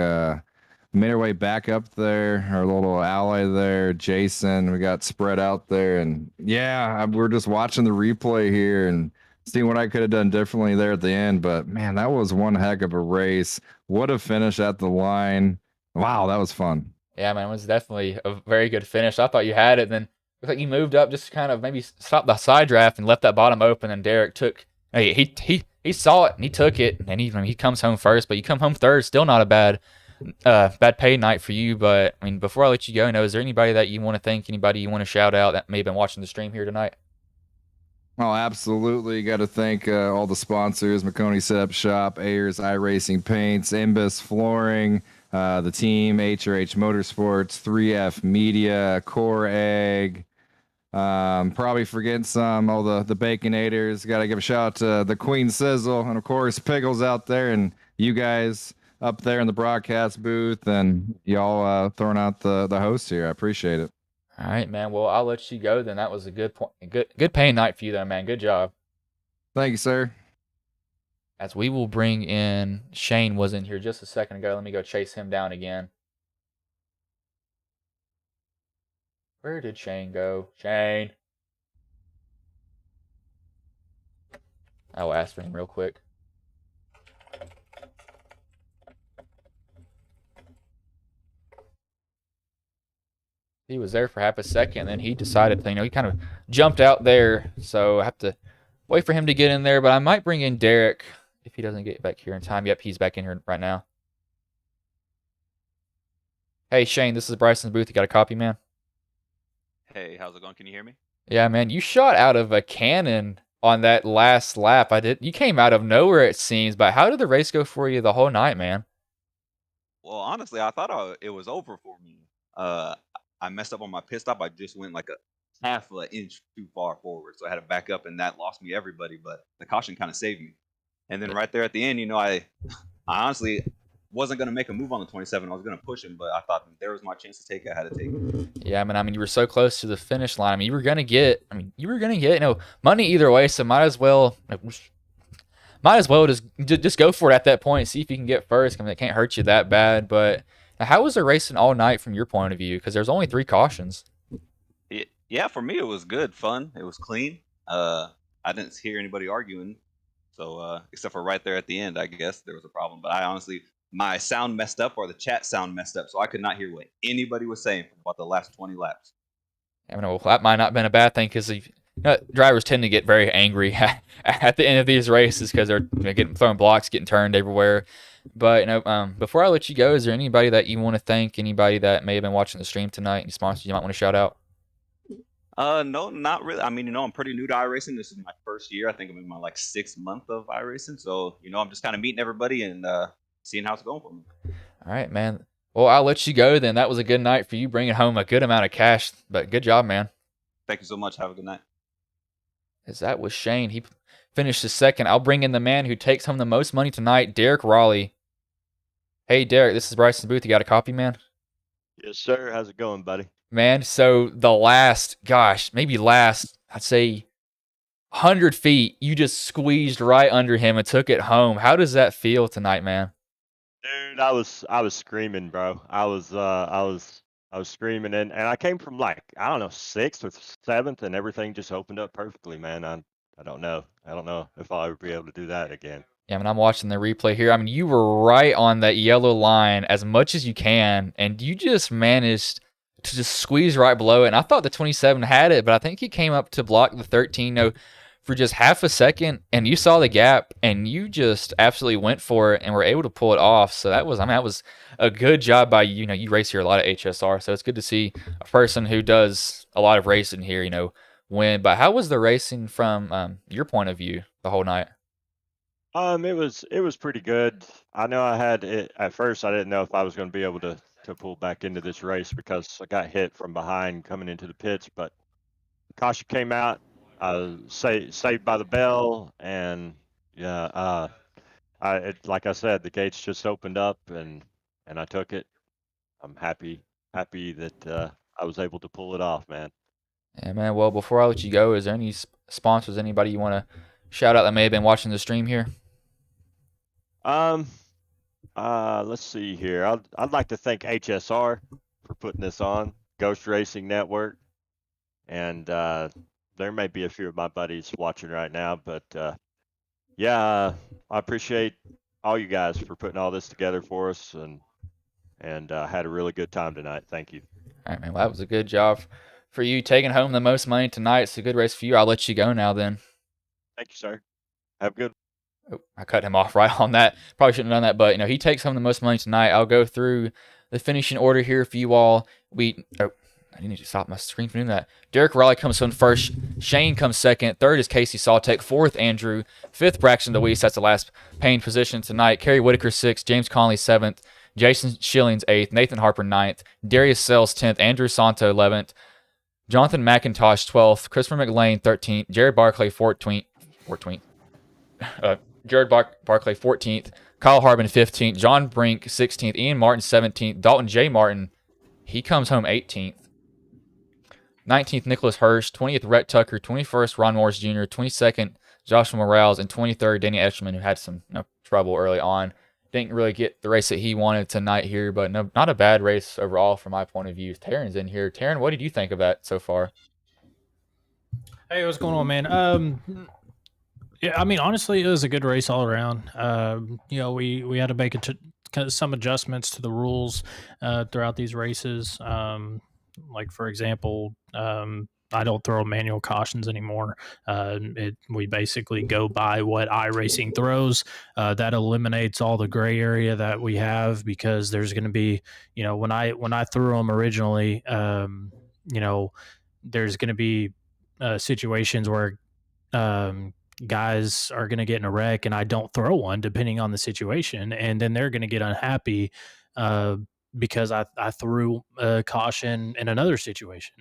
made our way back up there. Our little ally there, Jason, we got spread out there, and yeah, we're just watching the replay here and seeing what I could have done differently there at the end. But man, that was one heck of a race. What a finish at the line! Wow, that was fun. Yeah, man, it was definitely a very good finish. I thought you had it, then it looked like you moved up just to kind of maybe stop the side draft and left that bottom open. And Derek took. Hey, he saw it and he took it, and he comes home first, but you come home third. Still not a bad pay night for you. But I mean, before I let you go, is there anybody that you want to thank? Anybody you want to shout out that may have been watching the stream here tonight? Oh, absolutely. Got to thank all the sponsors, McConey Setup Shop, Ayers iRacing Paints, Imbus Flooring, the team, HRH Motorsports, 3F Media, Core Egg. Probably forgetting some, all the Baconators. Got to give a shout out to the Queen Sizzle, and of course, Pickles out there, and you guys up there in the broadcast booth, and y'all throwing out the host here. I appreciate it. All right, man. Well, I'll let you go then. That was a good point. Good paying night for you, though, man. Good job. Thank you, sir. As we will bring in Shane was in here just a second ago. Let me go chase him down again. Where did Shane go? Shane. I will ask for him real quick. He was there for half a second, then he decided, he kind of jumped out there, so I have to wait for him to get in there, but I might bring in Derek if he doesn't get back here in time. Yep, he's back in here right now. Hey, Shane, this is Bryson's booth. You got a copy, man? Hey, how's it going? Can you hear me? Yeah, man, you shot out of a cannon on that last lap. You came out of nowhere, it seems, but how did the race go for you the whole night, man? Well, honestly, I thought it was over for me. I messed up on my pit stop. I just went like a half an inch too far forward, so I had to back up, and that lost me everybody. But the caution kind of saved me. And then right there at the end, I honestly wasn't going to make a move on the 27. I was going to push him, but I thought there was my chance to take it. I had to take it. Yeah, man. You were so close to the finish line. You were going to get. Money either way. So might as well just go for it at that point. See if you can get first. It can't hurt you that bad. But how was the racing all night from your point of view? Because there's only 3 cautions. Yeah, for me it was good, fun. It was clean. I didn't hear anybody arguing. So except for right there at the end, I guess there was a problem. But I honestly, my sound messed up, or the chat sound messed up, so I could not hear what anybody was saying for about the last 20 laps. Well, that might not have been a bad thing because drivers tend to get very angry at the end of these races because they're getting thrown blocks, getting turned everywhere. But before I let you go, is there anybody that you want to thank? Anybody that may have been watching the stream tonight? Any sponsors you might want to shout out? No, not really. I mean, I'm pretty new to iRacing. This is my first year. I think I'm in my 6th month of iRacing. So, I'm just kind of meeting everybody and seeing how it's going for me. All right, man. Well, I'll let you go then. That was a good night for you, bringing home a good amount of cash. But good job, man. Thank you so much. Have a good night. As that was Shane. He finished the second. I'll bring in the man who takes home the most money tonight, Derek Raleigh. Hey, Derek, this is Bryson's booth. You got a copy, man? Yes, sir. How's it going, buddy? Man, so the last, I'd say 100 feet, you just squeezed right under him and took it home. How does that feel tonight, man? Dude, I was screaming, bro. I was screaming, and I came from 6th or 7th, and everything just opened up perfectly, man. I don't know if I'll ever be able to do that again. Yeah, I'm watching the replay here. You were right on that yellow line as much as you can, and you just managed to just squeeze right below it. And I thought the 27 had it, but I think he came up to block the 13 for just half a second, and you saw the gap, and you just absolutely went for it and were able to pull it off. So that was a good job by you. You race here a lot of HSR, so it's good to see a person who does a lot of racing here, win. But how was the racing from your point of view the whole night? It was pretty good. I know I had it at first. I didn't know if I was going to be able to pull back into this race because I got hit from behind coming into the pits, but caution came out. Saved by the bell, and yeah, like I said, the gates just opened up, and I took it. I'm happy that I was able to pull it off, man. Yeah, man. Well, before I let you go, is there any sponsors, anybody you want to shout out that may have been watching the stream here? Let's see here. I'd like to thank HSR for putting this on, Ghost Racing Network, and there may be a few of my buddies watching right now, but yeah, I appreciate all you guys for putting all this together for us, and had a really good time tonight. Thank you. All right, man. Well, that was a good job for you taking home the most money tonight. It's a good race for you. I'll let you go now then. Thank you, sir. Have a good. Oh, I cut him off right on that. Probably shouldn't have done that, but he takes home the most money tonight. I'll go through the finishing order here for you all. I need to stop my screen from doing that. Derek Raleigh comes home first. Shane comes second. Third is Casey Sawtek. Fourth, Andrew. Fifth, Braxton DeWeese. That's the last paying position tonight. Kerry Whitaker, sixth. James Conley, seventh. Jason Schillings, eighth. Nathan Harper, ninth. Darius Sells, 10th. Andrew Santo, 11th. Jonathan McIntosh, 12th. Christopher McLean, 13th. Jared Barclay, 14th. Jared Barclay, 14th. Kyle Harbin, 15th. John Brink, 16th. Ian Martin, 17th. Dalton J. Martin, he comes home 18th. 19th, Nicholas Hirsch. 20th, Rhett Tucker. 21st, Ron Morris Jr. 22nd, Joshua Morales. And 23rd, Danny Eschman, who had some trouble early on. Didn't really get the race that he wanted tonight here, but no, not a bad race overall from my point of view. Taryn's in here. Taryn, what did you think of that so far? Hey, what's going on, man? Yeah, I mean, honestly, it was a good race all around. We had to make some adjustments to the rules throughout these races. Like, for example, I don't throw manual cautions anymore. We basically go by what iRacing throws. That eliminates all the gray area that we have, because there's going to be, when I threw them originally, there's going to be situations where guys are going to get in a wreck and I don't throw one depending on the situation, and then they're going to get unhappy because I threw a caution in another situation.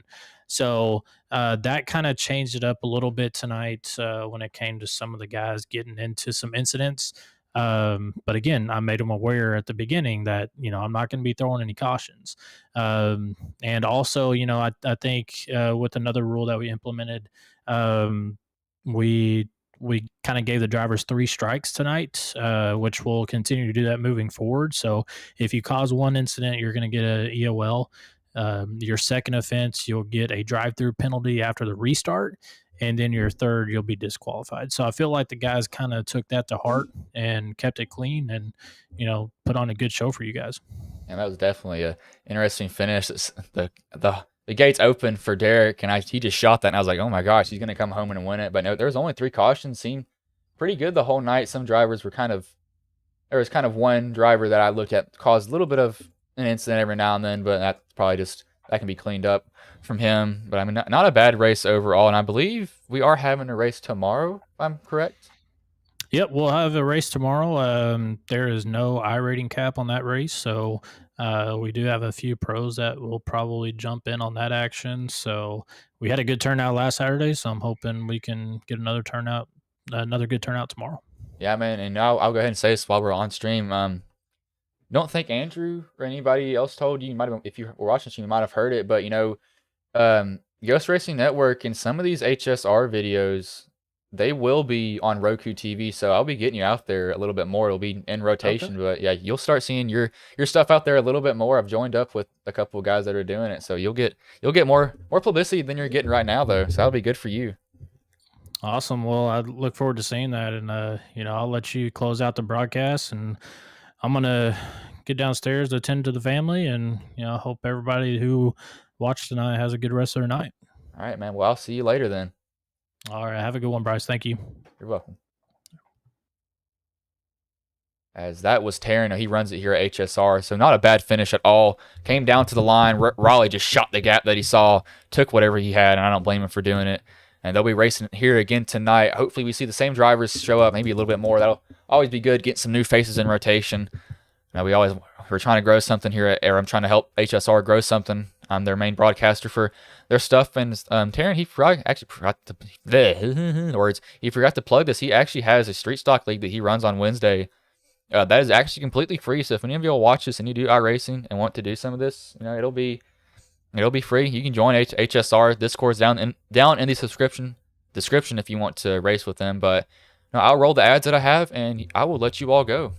So that kind of changed it up a little bit tonight when it came to some of the guys getting into some incidents. But again, I made them aware at the beginning that, I'm not going to be throwing any cautions. And also, I think with another rule that we implemented, we kind of gave the drivers 3 strikes tonight, which will continue to do that moving forward. So if you cause one incident, you're going to get a EOL. Your second offense, you'll get a drive-through penalty after the restart. And then your third, you'll be disqualified. So I feel like the guys kind of took that to heart and kept it clean and, put on a good show for you guys. And that was definitely an interesting finish. The gates opened for Derek, and he just shot that, and I was like, oh my gosh, he's going to come home and win it. But no, there was only 3 cautions. Seemed pretty good the whole night. Some drivers were there was kind of one driver that I looked at caused a little bit of an incident every now and then, but that's probably that can be cleaned up from him. But I mean, not a bad race overall, and I believe we are having a race tomorrow, if I'm correct. Yep, we'll have a race tomorrow. There is no iRating cap on that race, so we do have a few pros that will probably jump in on that action. So we had a good turnout last Saturday, so I'm hoping we can get another good turnout tomorrow. Yeah, man, and I'll go ahead and say this while we're on stream. Don't think Andrew or anybody else told you. You might have, if you were watching, you might have heard it, but Ghost Racing Network and some of these HSR videos, they will be on Roku TV, so I'll be getting you out there a little bit more. It'll be in rotation, But yeah, you'll start seeing your stuff out there a little bit more. I've joined up with a couple of guys that are doing it, so you'll get more publicity than you're getting right now, though. So that'll be good for you. Awesome. Well, I look forward to seeing that, and I'll let you close out the broadcast, and I'm gonna get downstairs to attend to the family, and hope everybody who watched tonight has a good rest of their night. All right, man. Well, I'll see you later then. All right. Have a good one, Bryce. Thank you. You're welcome. As that was Taryn, he runs it here at HSR, so not a bad finish at all. Came down to the line. Raleigh just shot the gap that he saw, took whatever he had, and I don't blame him for doing it. And they'll be racing here again tonight. Hopefully we see the same drivers show up, maybe a little bit more. That'll always be good, getting some new faces in rotation. We're trying to grow something here at Air. I'm trying to help HSR grow something. I'm their main broadcaster for their stuff. And Taryn, he forgot to plug this. He actually has a street stock league that he runs on Wednesday. That is actually completely free. So if any of you will watch this and you do iRacing and want to do some of this, it'll be free. You can join HSR. Discord's down in the description if you want to race with them. But I'll roll the ads that I have, and I will let you all go.